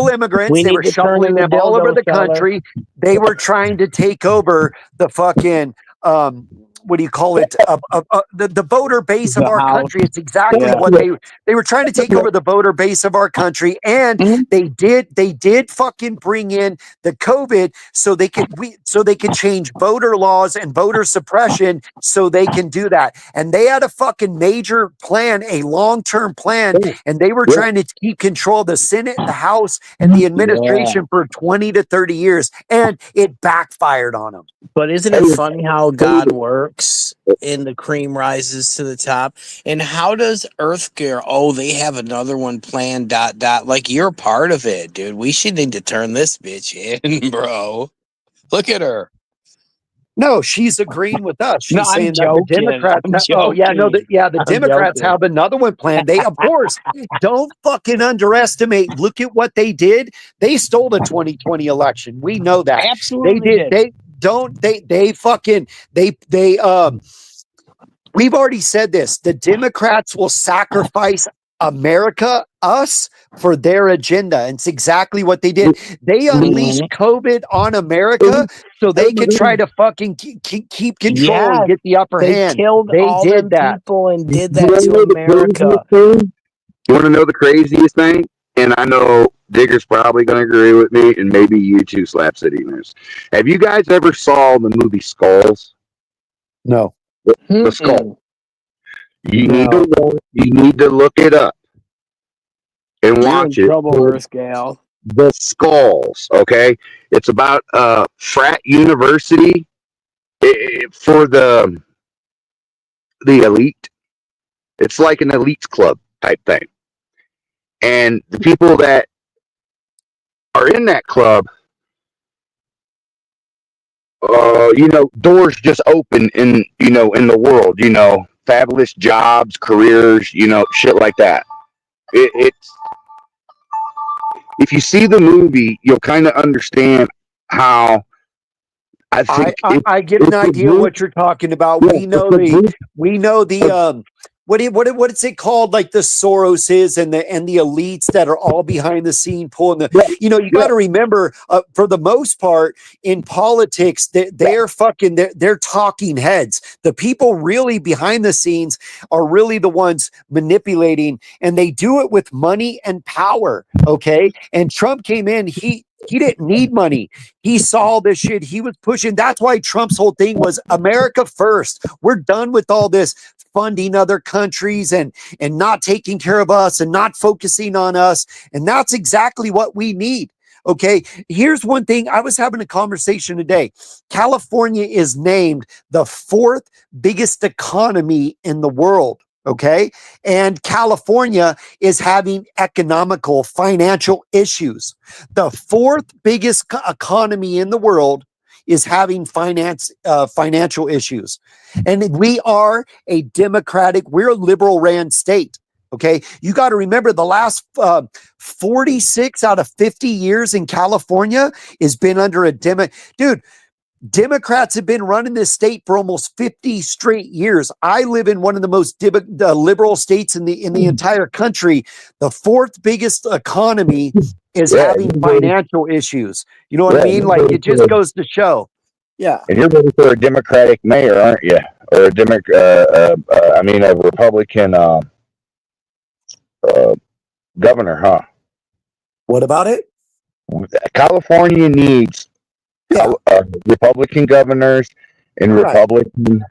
immigrants. They were shuffling them all over the country. They were trying to take over the fucking what do you call it? The voter base of our country. It's exactly what they were trying to take over the voter base of our country, and they did fucking bring in the COVID so they could change voter laws and voter suppression so they can do that. And they had a fucking major plan, a long-term plan, and they were trying to keep control of the Senate, the House, and the administration for 20 to 30 years, and it backfired on them. But isn't it funny how God works and the cream rises to the top? And how does Earth Gear? Oh, they have another one planned. ... Like you're part of it, dude. We should need to turn this bitch in, bro. Look at her. No, she's agreeing with us. She's saying that the Democrats. The Democrats have another one planned. They, of course, don't fucking underestimate. Look at what they did. They stole the 2020 election. We know that. Absolutely, they did. We've already said this. The Democrats will sacrifice America, us, for their agenda. And it's exactly what they did. They unleashed COVID on America so they could try to fucking keep control and get the upper hand. Killed they all did that. People and did that to America. You want to know the craziest thing? And I know Digger's probably going to agree with me, and maybe you too, Slap City News. Have you guys ever saw the movie Skulls? No. The Skull. You need to look it up and watch it. The Skulls, okay? It's about a frat university for the elite. It's like an elites club type thing. And the people that are in that club, doors just open in the world, fabulous jobs, careers, shit like that. It's if you see the movie, you'll kind of understand how I think I get an idea what you're talking about. We know the what's it called? Like the Soroses and the elites that are all behind the scene pulling the. You know, you got to remember, for the most part in politics, they're talking heads. The people really behind the scenes are really the ones manipulating, and they do it with money and power. Okay, and Trump came in. He didn't need money. He saw this shit. He was pushing. That's why Trump's whole thing was America first. We're done with all this funding other countries and not taking care of us and not focusing on us. And that's exactly what we need. Okay. Here's one thing. I was having a conversation today. California is named the 4th biggest economy in the world. Okay. And California is having economical, financial issues. The 4th biggest economy in the world is having financial issues. And we are we're a liberal ran state. Okay. You got to remember the last 46 out of 50 years in California has been under a dude. Democrats have been running this state for almost 50 straight years. I live in one of the most liberal states in the entire country. The 4th biggest economy is having financial issues. You know what I mean? Like, it just goes to show. Yeah. And you're voting for a Democratic mayor, aren't you? Or a Republican governor, huh? What about it? California needs Republican governors and Republican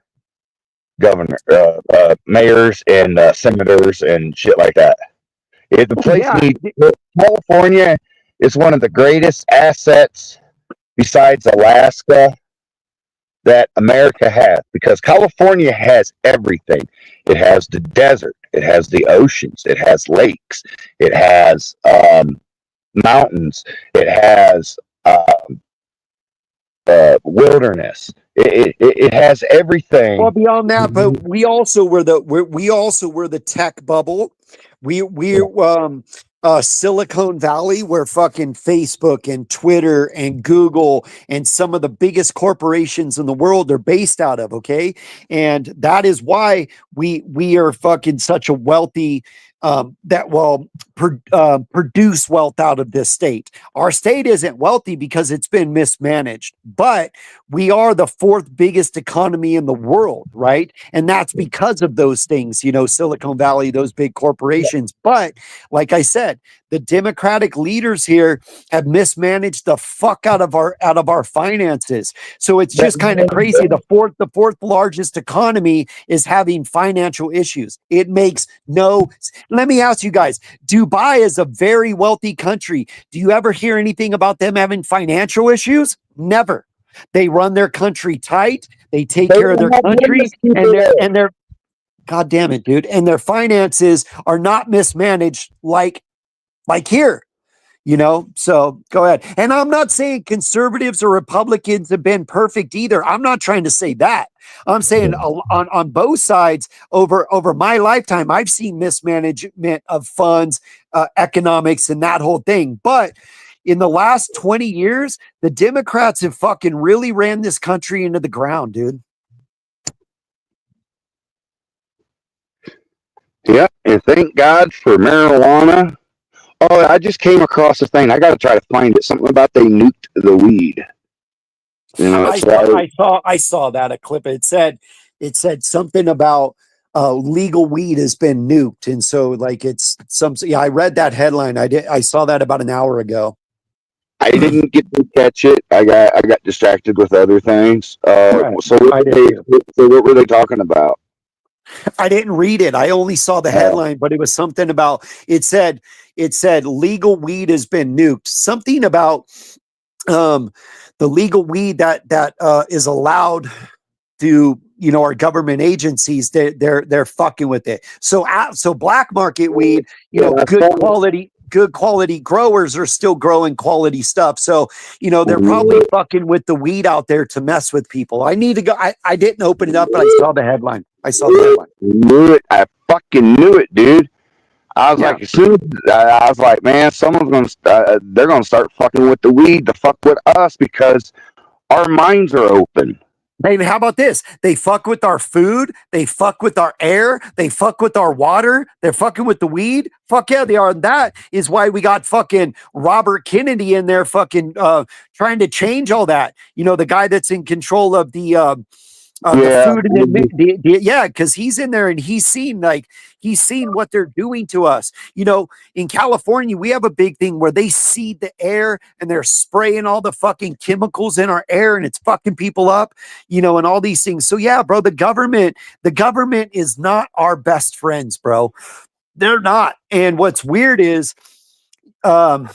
mayors and senators and shit like that. If the place needs California is one of the greatest assets besides Alaska that America has, because California has everything. It has the desert, it has the oceans, it has lakes, it has mountains, it has wilderness. It has everything. Well, beyond that, but we also were the tech bubble. We Silicon Valley, where fucking Facebook and Twitter and Google and some of the biggest corporations in the world are based out of. Okay, and that is why we are fucking such a wealthy produce wealth out of this state. Our state isn't wealthy because it's been mismanaged, but we are the 4th biggest economy in the world, right? And that's because of those things, you know, Silicon Valley, those big corporations. But like I said, the Democratic leaders here have mismanaged the fuck out of our finances. So it's just kind of crazy. The fourth largest economy is having financial issues. It makes no. Let me ask you guys, Dubai is a very wealthy country. Do you ever hear anything about them having financial issues? Never. They run their country tight. They take care of their country, and their God damn it, dude. And their finances are not mismanaged like here, you know? So go ahead. And I'm not saying conservatives or Republicans have been perfect either. I'm not trying to say that. I'm saying on both sides over my lifetime, I've seen mismanagement of funds, economics, and that whole thing. But in the last 20 years, the Democrats have fucking really ran this country into the ground, dude. Yeah, and thank God for marijuana. Oh, I just came across a thing. I got to try to find it. Something about they nuked the weed. You know, I saw that a clip. It said something about legal weed has been nuked, and so like it's some. Yeah, I read that headline. I saw that about an hour ago. I didn't get to catch it. I got distracted with other things. So what were they talking about? I didn't read it. I only saw the headline, but it was something about. It said legal weed has been nuked. Something about the legal weed that is allowed to, you know, our government agencies. They're fucking with it. So black market weed, you know, good quality growers are still growing quality stuff. So, you know, they're probably fucking with the weed out there to mess with people. I need to go. I didn't open it up, but I saw the headline. Knew it. I fucking knew it, dude. I was like, as soon as I was like, man, someone's they're gonna start fucking with the weed to fuck with us because our minds are open. How about this? They fuck with our food. They fuck with our air. They fuck with our water. They're fucking with the weed. Fuck yeah, they are. And that is why we got fucking Robert Kennedy in there fucking trying to change all that. You know, the guy that's in control of the food and because he's in there and he's seen what they're doing to us. You know, in California, we have a big thing where they seed the air and they're spraying all the fucking chemicals in our air and it's fucking people up, you know, and all these things. So yeah, bro, the government is not our best friends, bro. They're not. And what's weird is, you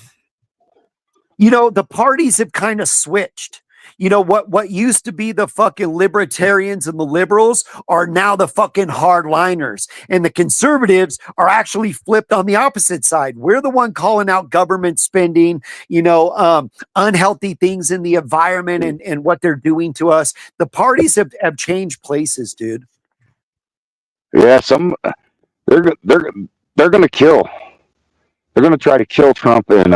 know, the parties have kind of switched. You know, what used to be the fucking libertarians and the liberals are now the fucking hardliners. And the conservatives are actually flipped on the opposite side. We're the one calling out government spending, you know, unhealthy things in the environment and what they're doing to us. The parties have changed places, dude. Yeah, they're gonna kill. They're gonna try to kill Trump and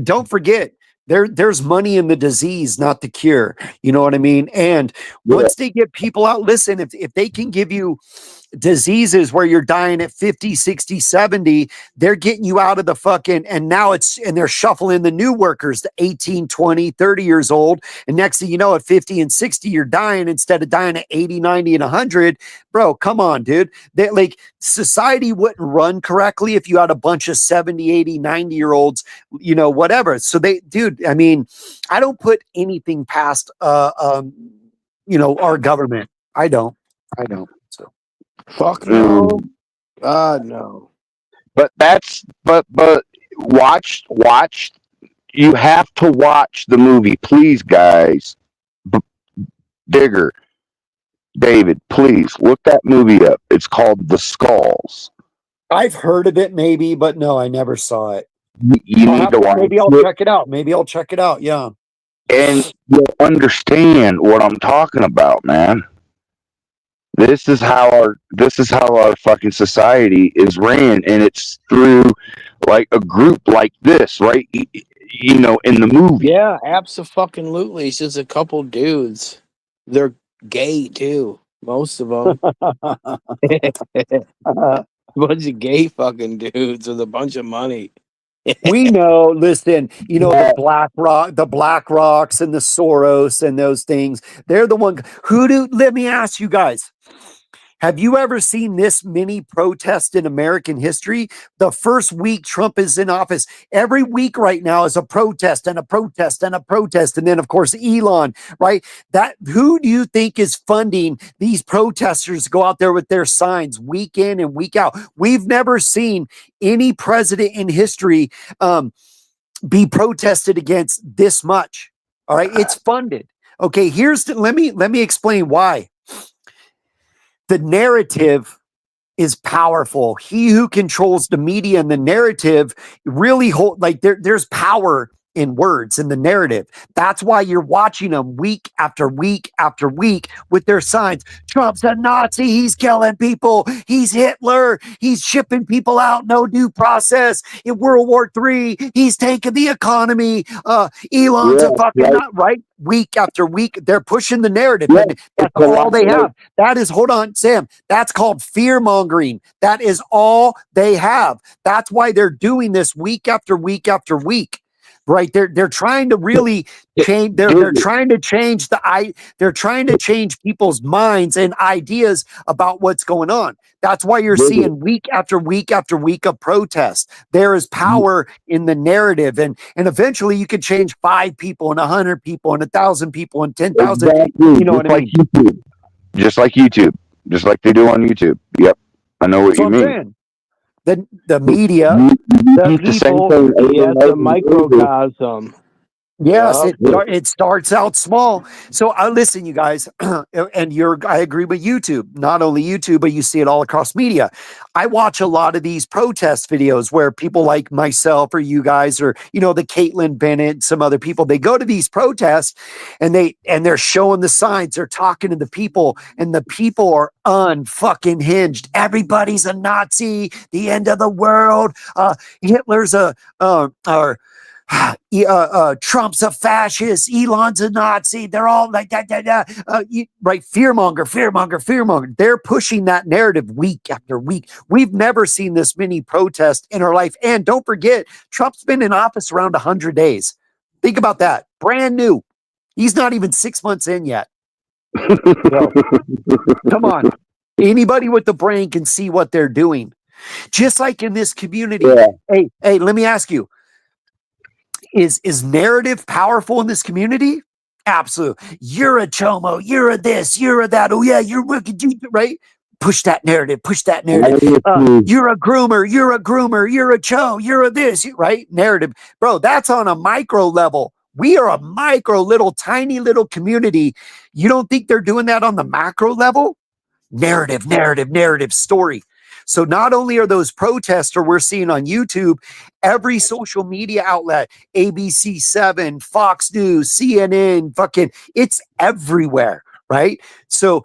don't forget, there's money in the disease, not the cure. You know what I mean? And once they get people out, listen, if they can give you diseases where you're dying at 50, 60, 70, they're getting you out of the fucking, and they're shuffling the new workers to 18, 20, 30 years old. And next thing you know, at 50 and 60, you're dying instead of dying at 80, 90, and 100. Bro, come on, dude. Like, society wouldn't run correctly if you had a bunch of 70, 80, 90-year-olds, you know, whatever. So dude, I mean, I don't put anything past, you know, our government. I don't. So. Fuck no. God no. But watch. You have to watch the movie, please, guys. Digger, David, please look that movie up. It's called The Skulls. I've heard of it, maybe, but no, I never saw it. You need to watch. Maybe I'll check it out. Yeah, and you'll understand what I'm talking about, man. This is how our fucking society is ran, and it's through like a group like this, right? You know, in the movie. Yeah, abso-fucking-lutely. It's just a couple dudes. They're gay too, most of them. A bunch of gay fucking dudes with a bunch of money. We know. Listen, you know, the BlackRocks and the Soros and those things. They're the one. Let me ask you guys. Have you ever seen this many protests in American history? The first week Trump is in office, every week right now is a protest and a protest and a protest. And then, of course, Elon, right? Who do you think is funding these protesters to go out there with their signs week in and week out? We've never seen any president in history be protested against this much. All right. It's funded. Okay. Let me explain why. The narrative is powerful. He who controls the media and the narrative really there's power in words in the narrative. That's why you're watching them week after week after week with their signs. Trump's a Nazi. He's killing people. He's Hitler. He's shipping people out. No due process. In World War III, he's taking the economy. Elon's a fucking right. Week after week, they're pushing the narrative. Yeah, that's all they have. That is, hold on, Sam. That's called fear mongering. That is all they have. That's why they're doing this week after week after week. Right? They're trying to really change. They're trying to change they're trying to change people's minds and ideas about what's going on. That's why you're seeing week after week after week of protests. There is power in the narrative, and eventually you could change 5 people and 100 people and 1,000 people and 10,000. Exactly. You know what I mean? YouTube. Just like they do on YouTube. Yep, I know what you mean. Saying. The media, the people, the microcosm. Yes, it starts out small. So listen, you guys, and I agree with YouTube. Not only YouTube, but you see it all across media. I watch a lot of these protest videos where people like myself or you guys or the Caitlyn Bennett, some other people, they go to these protests and they're showing the signs. They're talking to the people, and the people are unfucking hinged. Everybody's a Nazi. The end of the world. Hitler's Trump's a fascist, Elon's a Nazi. They're all like that. Right? Fearmonger. They're pushing that narrative week after week. We've never seen this many protests in our life. And don't forget, Trump's been in office around 100 days. Think about that. Brand new. He's not even 6 months in yet. So, come on. Anybody with the brain can see what they're doing. Just like in this community. Yeah. Hey, let me ask you. Is narrative powerful in this community? Absolutely. You're a chomo. You're a this. You're a that. Oh yeah, you're wicked. Right? Push that narrative. You're a groomer. You're a groomer. You're a cho. You're a this. Right? Narrative, bro. That's on a micro level. We are a micro, little, tiny, little community. You don't think they're doing that on the macro level? Narrative, story. So not only are those protests we're seeing on YouTube, every social media outlet, ABC7, Fox News, CNN, it's everywhere, right? So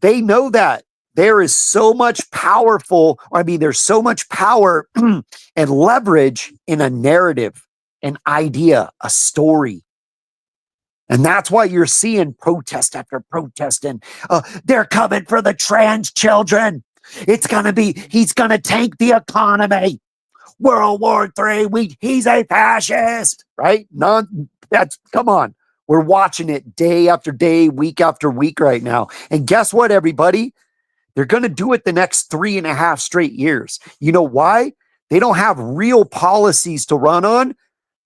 they know that there is so much there's so much power and leverage in a narrative, an idea, a story. And that's why you're seeing protest after protest, and they're coming for the trans children. He's going to tank the economy. World War III, he's a fascist, right? Come on. We're watching it day after day, week after week right now. And guess what, everybody? They're going to do it the next 3.5 straight years. You know why? They don't have real policies to run on.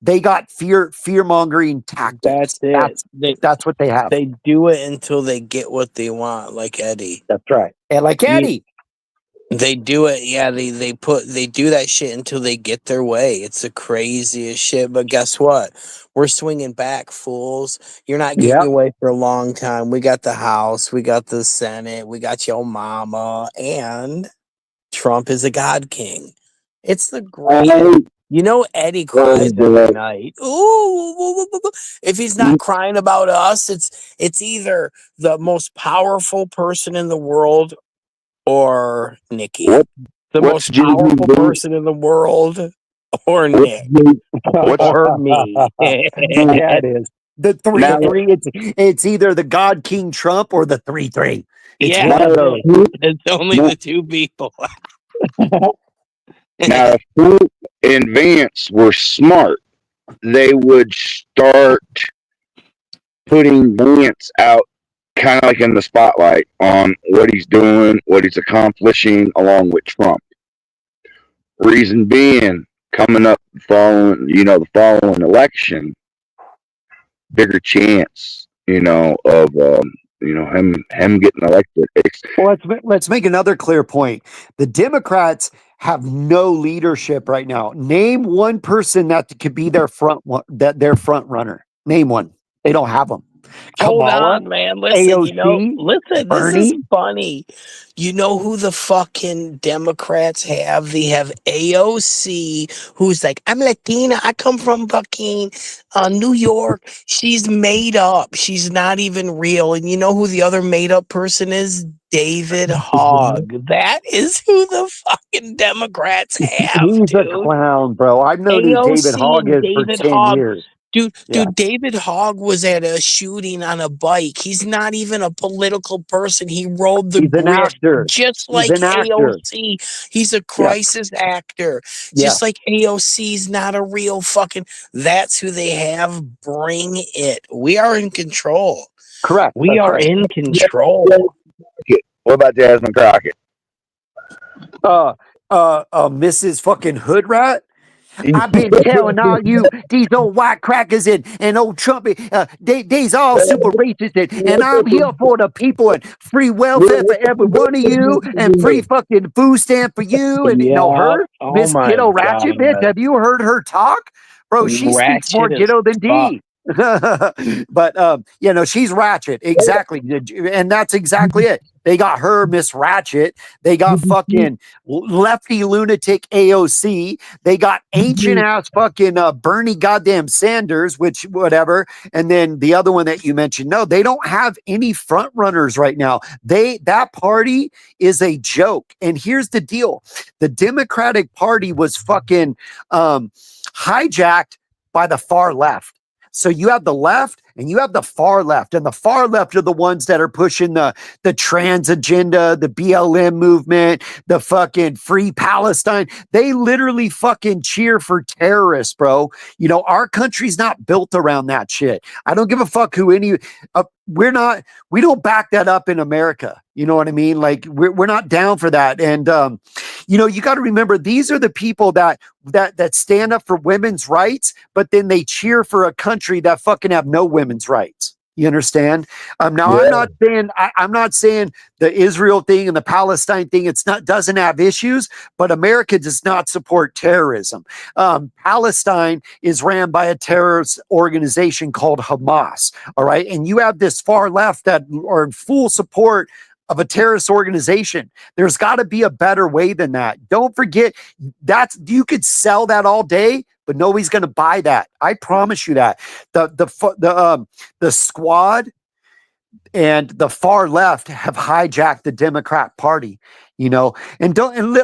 They got fear-mongering tactics. That's it. That's what they have. They do it until they get what they want, like Eddie. That's right. And like Eddie. They do it, yeah. They do that shit until they get their way. It's the craziest shit. But guess what? We're swinging back, fools. You're not getting away for a long time. We got the House, we got the Senate, we got your mama, and Trump is a god king. It's the greatest. You know, Eddie cries every night. Ooh, if he's not crying about us, it's either the most powerful person in the world or Nikki. The most powerful person in the world or Nick. Or me. Yeah, it is. The 3-3. It's either the God King Trump or the 3-3. It's one of those. It's only the two people. Now, if Trump and Vance were smart, they would start putting Vance out kind of like in the spotlight on what he's doing, what he's accomplishing along with Trump. Reason being, coming up the following election, bigger chance, of him getting elected. Well, let's make another clear point. The Democrats have no leadership right now. Name one person that could be their front runner. Name one. They don't have them. Hold on, man. Listen, AOC, this is funny. You know who the fucking Democrats have? They have AOC, who's like, I'm Latina. I come from fucking New York. She's made up. She's not even real. And you know who the other made up person is? David Hogg. That is who the fucking Democrats have. He's a clown, bro. I've known who David Hogg is for 10 years. Dude, David Hogg was at a shooting on a bike. He's not even a political person. He rode the grid just like AOC. He's a crisis actor. Just like AOC's not a real fucking... That's who they have. Bring it. We are in control. Correct. We are in control. What about Jasmine Crockett? Mrs. fucking Hood Rat? I've been telling all you, these old white crackers and old Trump, they's all super racist, and I'm here for the people and free welfare for every one of you and free fucking food stamp for you. And her, Miss Ghetto Ratchet, bitch, have you heard her talk? Bro, she speaks more ghetto than D. But she's ratchet, exactly, and that's exactly it. They got her, Miss Ratchet. They got fucking lefty lunatic AOC. They got ancient ass fucking Bernie goddamn Sanders, which whatever. And then the other one that you mentioned, no, they don't have any front runners right now. That party is a joke. And here's the deal: the Democratic Party was fucking hijacked by the far left. So you have the left and you have the far left, and the far left are the ones that are pushing the trans agenda, the BLM movement, the fucking free Palestine. They literally fucking cheer for terrorists, bro. You know, our country's not built around that shit. I don't give a fuck who we don't back that up in America. You know what I mean? Like we're not down for that. And you know, you got to remember, these are the people that stand up for women's rights, but then they cheer for a country that fucking have no women's rights. You understand? Now yeah. I'm not saying the Israel thing and the Palestine thing, doesn't have issues, but America does not support terrorism. Palestine is ran by a terrorist organization called Hamas. All right. And you have this far left that are in full support of a terrorist organization. There's got to be a better way than that. Don't forget, you could sell that all day, but nobody's going to buy that. I promise you that. The squad and the far left have hijacked the Democrat Party, you know. And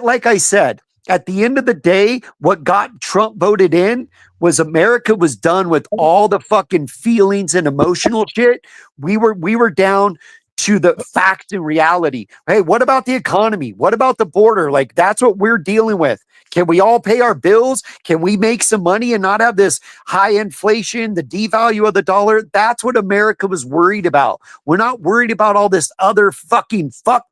like I said, at the end of the day, what got Trump voted in was America was done with all the fucking feelings and emotional shit. We were down to the fact and reality. Hey, what about the economy? What about the border? Like, that's what we're dealing with. Can we all pay our bills? Can we make some money and not have this high inflation, the devalue of the dollar? That's what America was worried about. We're not worried about all this other fuck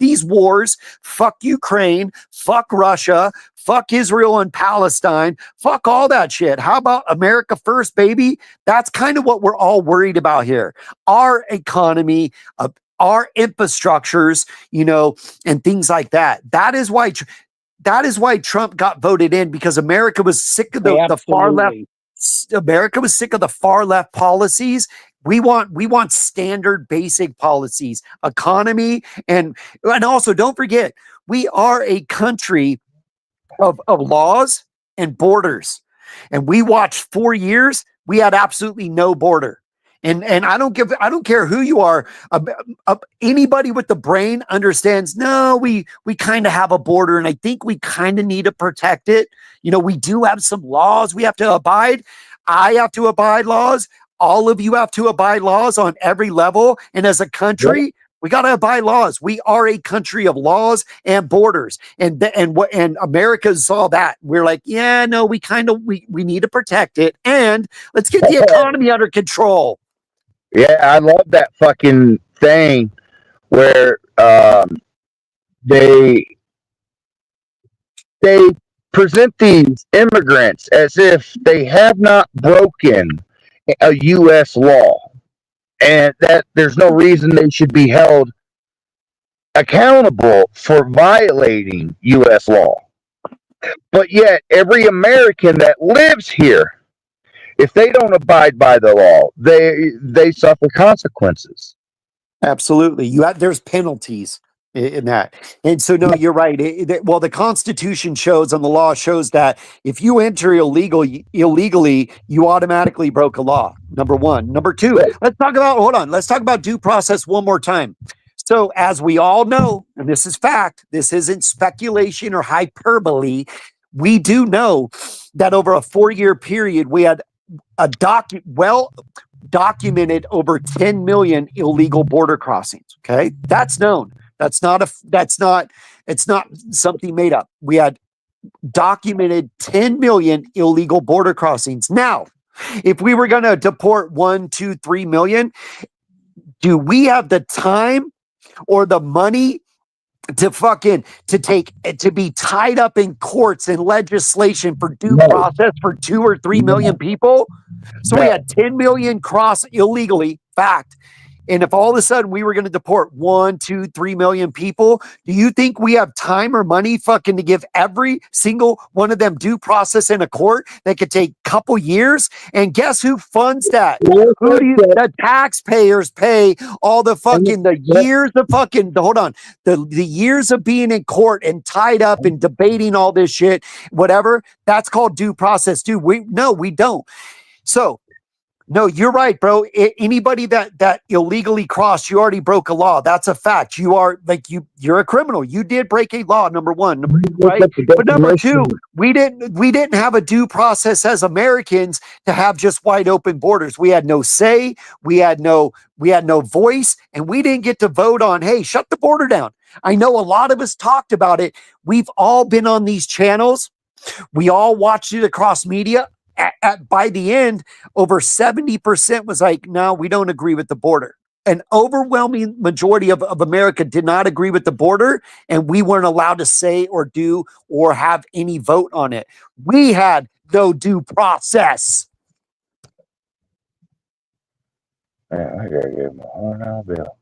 these wars, fuck Ukraine, fuck Russia, fuck Israel and Palestine, fuck all that shit. How about America first, baby? That's kind of what we're all worried about here. Our economy, our infrastructures, you know, and things like that. That is why Trump got voted in, because America was sick of the far left. America was sick of the far left policies. We want standard basic policies, economy, and also don't forget, we are a country of laws and borders. And we watched 4 years, we had absolutely no border. And I don't care who you are. Anybody with the brain understands. No, we kind of have a border, and I think we kind of need to protect it. You know, we do have some laws we have to abide. I have to abide laws. All of you have to abide laws on every level. And as a country, we got to abide laws. We are a country of laws and borders. And America saw that. We're like, yeah, no, we need to protect it, and let's get the economy under control. Yeah, I love that fucking thing where they present these immigrants as if they have not broken a U.S. law, and that there's no reason they should be held accountable for violating U.S. law. But yet, every American that lives here, if they don't abide by the law, they suffer consequences. Absolutely. There's penalties in that. And so, no, you're right. Well, the Constitution shows and the law shows that if you enter illegally, you automatically broke a law. Number one. Number two, let's talk about due process one more time. So, as we all know, and this is fact, this isn't speculation or hyperbole, we do know that over a 4-year period, we had documented over 10 million illegal border crossings. Okay. That's known. It's not something made up. We had documented 10 million illegal border crossings. Now, if we were going to deport 1, 2, 3 million, do we have the time or the money to be tied up in courts and legislation for due process for 2 or 3 million people? So we had 10 million cross illegally, fact. And if all of a sudden we were going to deport 1, 2, 3 million people, do you think we have time or money fucking to give every single one of them due process in a court that could take a couple years? And guess who funds that? The taxpayers pay all the fucking the years of being in court and tied up and debating all this shit, whatever. That's called due process too. We don't. So No, you're right, bro. Anybody that illegally crossed, you already broke a law. That's a fact. You are like you're a criminal. You did break a law. Number one, right? But number two, we didn't have a due process as Americans to have just wide open borders. We had no say. We had no voice, and we didn't get to vote on. Hey, shut the border down. I know a lot of us talked about it. We've all been on these channels. We all watched it across media. By the end, over 70% was like, no, we don't agree with the border. An overwhelming majority of America did not agree with the border, and we weren't allowed to say or do or have any vote on it. We had no due process. Man, I gotta give him a $100 bill.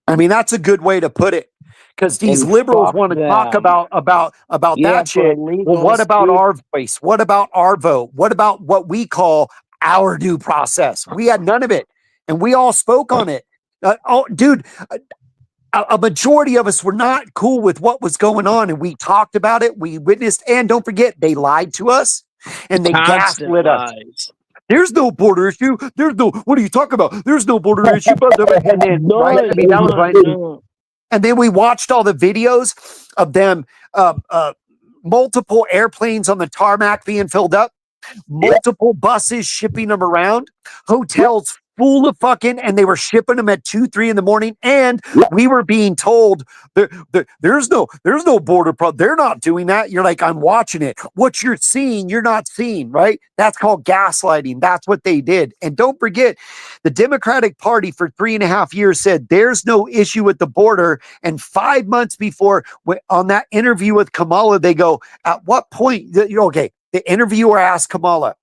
I mean, that's a good way to put it. Because these liberals want to talk about that shit. Well, what about our voice? What about our vote? What about what we call our due process? We had none of it, and we all spoke on it. Dude, a majority of us were not cool with what was going on, and we talked about it. We witnessed, and don't forget, they lied to us, and they gaslit us. There's no border issue. There's no. What are you talking about? There's no border issue. And then, right? I mean, that was right. And then we watched all the videos of them, multiple airplanes on the tarmac being filled up, multiple buses shipping them around, hotels full of fucking, and they were shipping them at 2, 3 in the morning. And we were being told there's no border problem. They're not doing that. You're like, I'm watching it. What you're seeing, you're not seeing, right? That's called gaslighting. That's what they did. And don't forget, the Democratic Party for 3.5 years said there's no issue with the border. And 5 months before, on that interview with Kamala, they go, at what point, okay, the interviewer asked Kamala,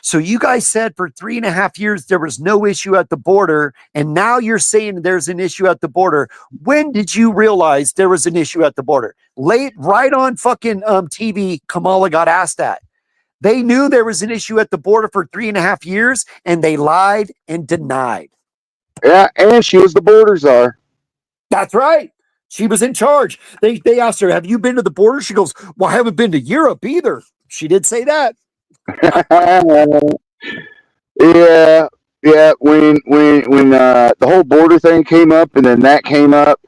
so you guys said for 3.5 years there was no issue at the border, and now you're saying there's an issue at the border. When did you realize there was an issue at the border? Right on fucking TV, Kamala got asked that. They knew there was an issue at the border for 3.5 years, and they lied and denied. Yeah, and she was the border czar. That's right. She was in charge. They asked her, have you been to the border? She goes, well, I haven't been to Europe either. She did say that. yeah. When the whole border thing came up, and then that came up,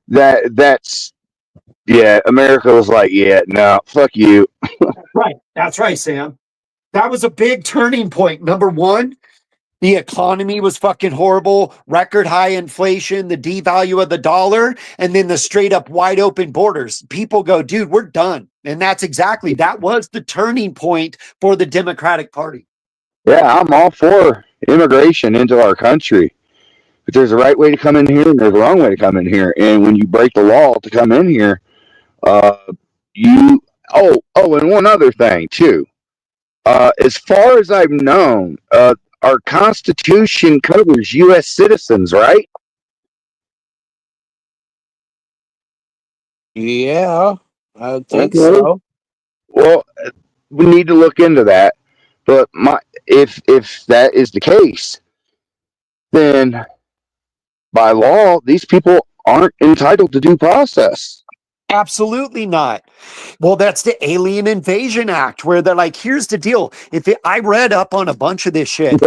that's America was like, yeah, no, fuck you. Right. That's right, Sam. That was a big turning point. Number one, the economy was fucking horrible, record high inflation, the devalue of the dollar, and then the straight up wide open borders. People go, dude, we're done. And that was the turning point for the Democratic Party. Yeah, I'm all for immigration into our country. But there's a right way to come in here and there's a wrong way to come in here. And when you break the law to come in here, and one other thing too. As far as I've known, our Constitution covers U.S. citizens, right? Yeah, I think so. Well, we need to look into that. But if that is the case, then by law, these people aren't entitled to due process. Absolutely not. Well, that's the Alien Invasion Act, where they're like, here's the deal. I read up on a bunch of this shit.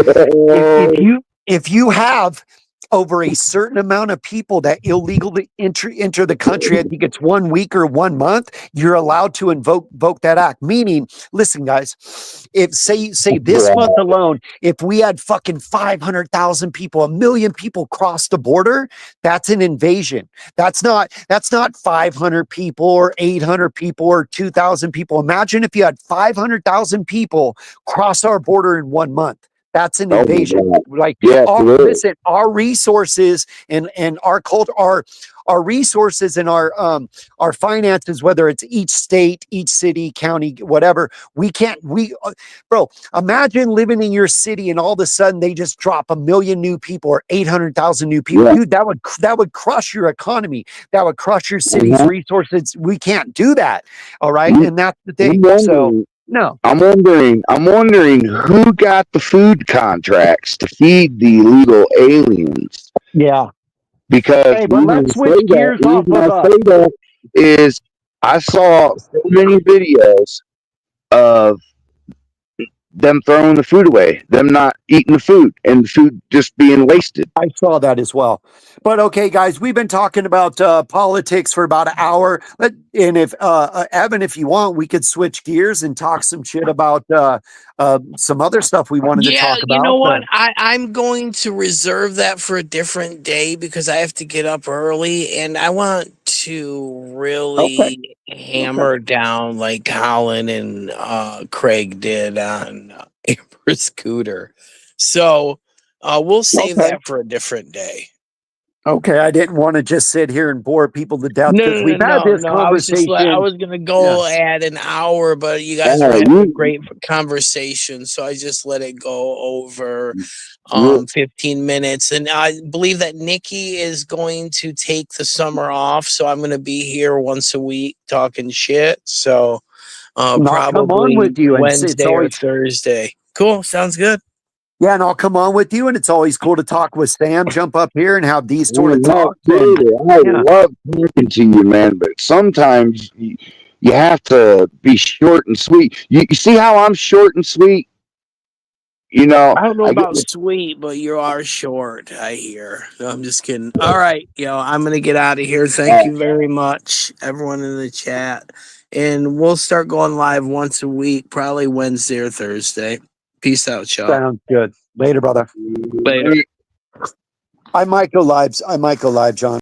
If you have over a certain amount of people that illegally enter the country, I think it's 1 week or 1 month, you're allowed to invoke that act. Meaning, listen, guys, if say this month alone, if we had fucking 500,000 people, 1 million people cross the border, that's an invasion. That's not 500 people or 800 people or 2,000 people. Imagine if you had 500,000 people cross our border in 1 month. That's an invasion. Listen, our resources and our culture, our resources and our finances, whether it's each state, each city, county, whatever, bro, imagine living in your city and all of a sudden they just drop 1 million new people or 800,000 new people. Yeah. Dude, that would crush your economy. That would crush your city's resources. We can't do that. All right. And that's the thing. So no. I'm wondering who got the food contracts to feed the illegal aliens. Yeah. Because let's switch gears off of I saw so many videos of them throwing the food away, them not eating the food, and the food just being wasted. I saw that as well. But okay, guys, we've been talking about politics for about an hour. And if Evan, if you want, we could switch gears and talk some shit about some other stuff we wanted to Yeah, talk you know about. what? I'm going to reserve that for a different day because I have to get up early and I want to Okay. really hammer down like Colin and Craig did on Amber Scooter. So we'll save Okay. that for a different day. Okay, I didn't want to just sit here and bore people to death No, because no, no, we've had no, this no. I was conversation. gonna go at an hour, but you guys were Yeah, having a great conversation, so I just let it go over 15 minutes. And I believe that Nikki is going to take the summer off, so I'm gonna be here once a week talking shit. So And I'll come on probably with you, and it's Wednesday or always Thursday. Cool, sounds good. yeah, and I'll come on with you, and it's always cool to talk with Sam. Jump up here and have these sort of talks. I Yeah. love talking to you, man, but sometimes you have to be short and sweet. You see how I'm short and sweet? You know, I don't know I get about sweet, but you are short, I hear. No, I'm just kidding. All right, I'm going to get out of here. Thank you very much, everyone in the chat. And we'll start going live once a week, probably Wednesday or Thursday. Peace out, y'all. Sounds good. Later, brother. Later. I might go live, John.